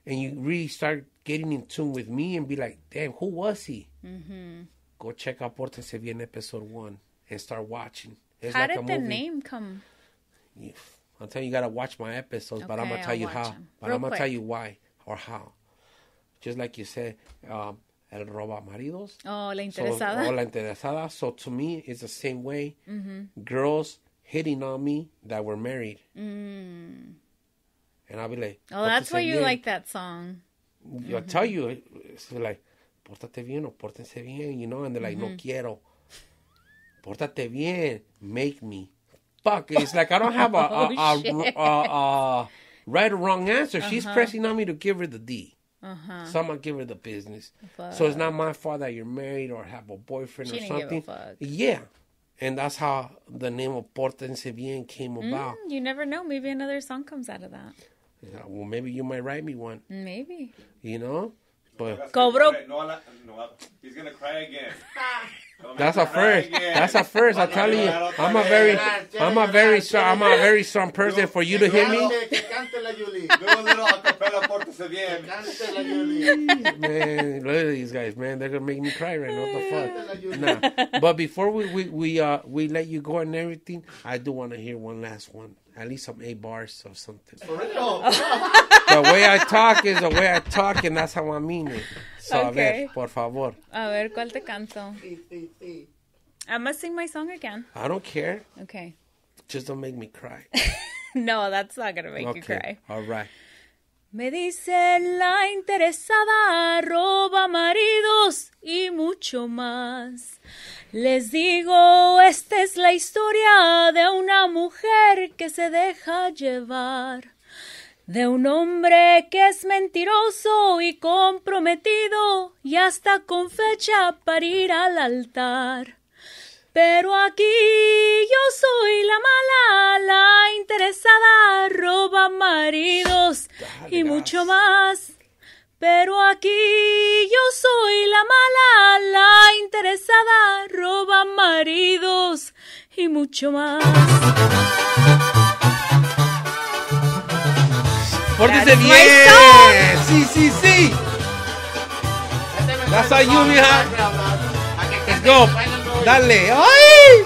and you really start getting in tune with me and be like, damn, who was he? Mm-hmm. Go check out Portense Biennn episode 1 and start watching. It's how like did a the movie. name come? I'm telling you, got to watch my episodes, but I'm going to tell you how. But I'm going to tell you why or how. Just like you said, El Roba Maridos. Oh, La Interesada. La Interesada. So to me, it's the same way. Mm-hmm. Girls hitting on me that were married. Mm. And I'll be like, oh, that's why you like that song. I'll tell you, it's like, pórtate bien o pórtense bien, you know, and they're like, no quiero. Pórtate bien, make me. Fuck, it's like I don't have a right or wrong answer. She's pressing on me to give her the D. So I'm going to give her the business. Fuck. So it's not my fault that you're married or have a boyfriend or something. Give a fuck. Yeah. And that's how the name of Portense Biennn came about. You never know. Maybe another song comes out of that. Yeah, well, maybe you might write me one. Maybe. You know? But Cobro. No, he's going to cry again. That's a first. That's a first. I tell you, I'm a very strong person. For you to hit me, man, look at these guys, man. They're gonna make me cry right now. What the fuck? Nah. But before we let you go and everything, I do want to hear one last one. At least some 8 bars or something. The way I talk is the way I talk, and that's how I mean it. So, okay. A ver, por favor. A ver, ¿cuál te canto? I must sing my song again. I don't care. Okay. Just don't make me cry. No, that's not going to make you cry. All right. Me dice la interesada, roba maridos y mucho más. Les digo, esta es la historia de una mujer que se deja llevar. De un hombre que es mentiroso y comprometido y hasta con fecha para ir al altar. Pero aquí yo soy la mala, la interesada, roba maridos y mucho más. Pero aquí yo soy la mala, la interesada, roba maridos y mucho más. ¡Pórtese bien! Sí. That's how you, mija. Let's go. Dale. ¡Ay!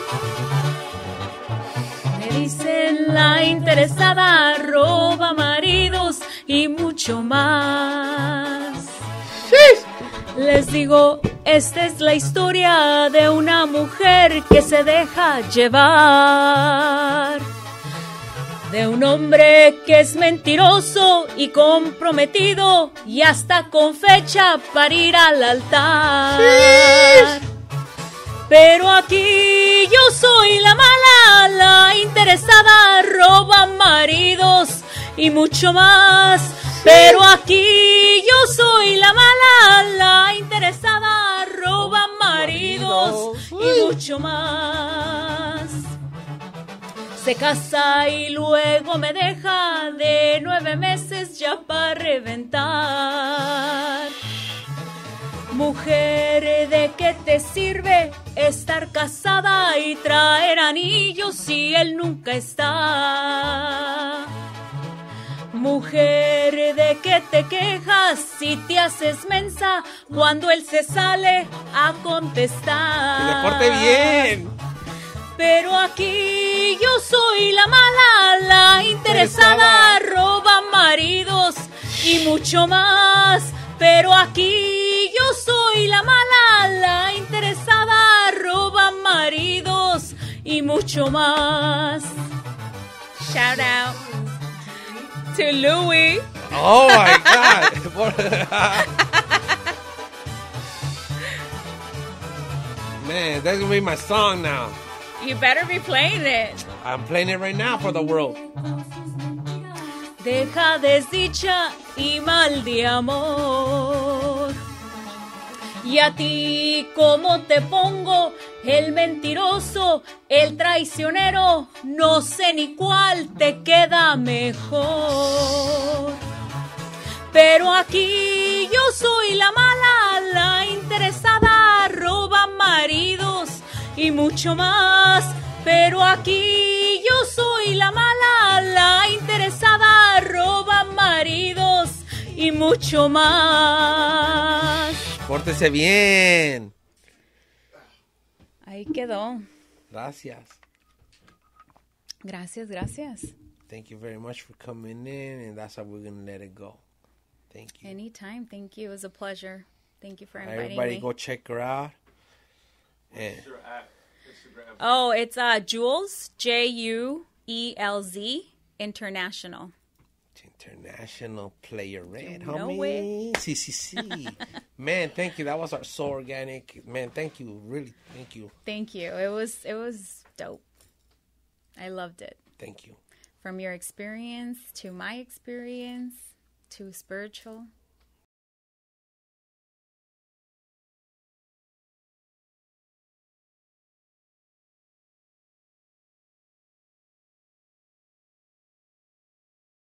Me dicen la interesada, roba maridos y mucho más. Sí. Les digo, esta es la historia de una mujer que se deja llevar. De un hombre que es mentiroso y comprometido y hasta con fecha para ir al altar. Sí. Pero aquí yo soy la mala, la interesada, roba maridos y mucho más. Pero aquí yo soy la mala, la interesada, roba maridos y mucho más. Se casa y luego me deja de 9 meses ya para reventar. Mujer, ¿de qué te sirve estar casada y traer anillos si él nunca está? Mujer, ¿de qué te quejas si te haces mensa cuando él se sale a contestar? ¡Que le porte bien! Pero aquí aquí yo soy la mala, la interesada, roba maridos y mucho más. Pero aquí yo soy la mala, la interesada, roba maridos y mucho más. Shout out to Louis. Oh my God. Man, that's gonna be my song now. You better be playing it. I'm playing it right now for the world. Deja desdicha y mal de amor. Y a ti, ¿cómo te pongo? El mentiroso, el traicionero, no sé ni cuál te queda mejor. Pero aquí yo soy la mala, la interesada, roba maridos y mucho más. Pero aquí yo soy la mala, la interesada, roba maridos y mucho más. Pórtese bien. Ahí quedó. Gracias. Gracias. Thank you very much for coming in, and that's how we're going to let it go. Thank you. Anytime. Thank you. It was a pleasure. Thank you for inviting Everybody me. go check her out. What's your Instagram? Oh, it's Jules, Juelz International. International Player Red, You know homie. Sí. Man, thank you. That was so organic. Man, thank you. Really, thank you. Thank you. It was dope. I loved it. Thank you. From your experience to my experience to spiritual.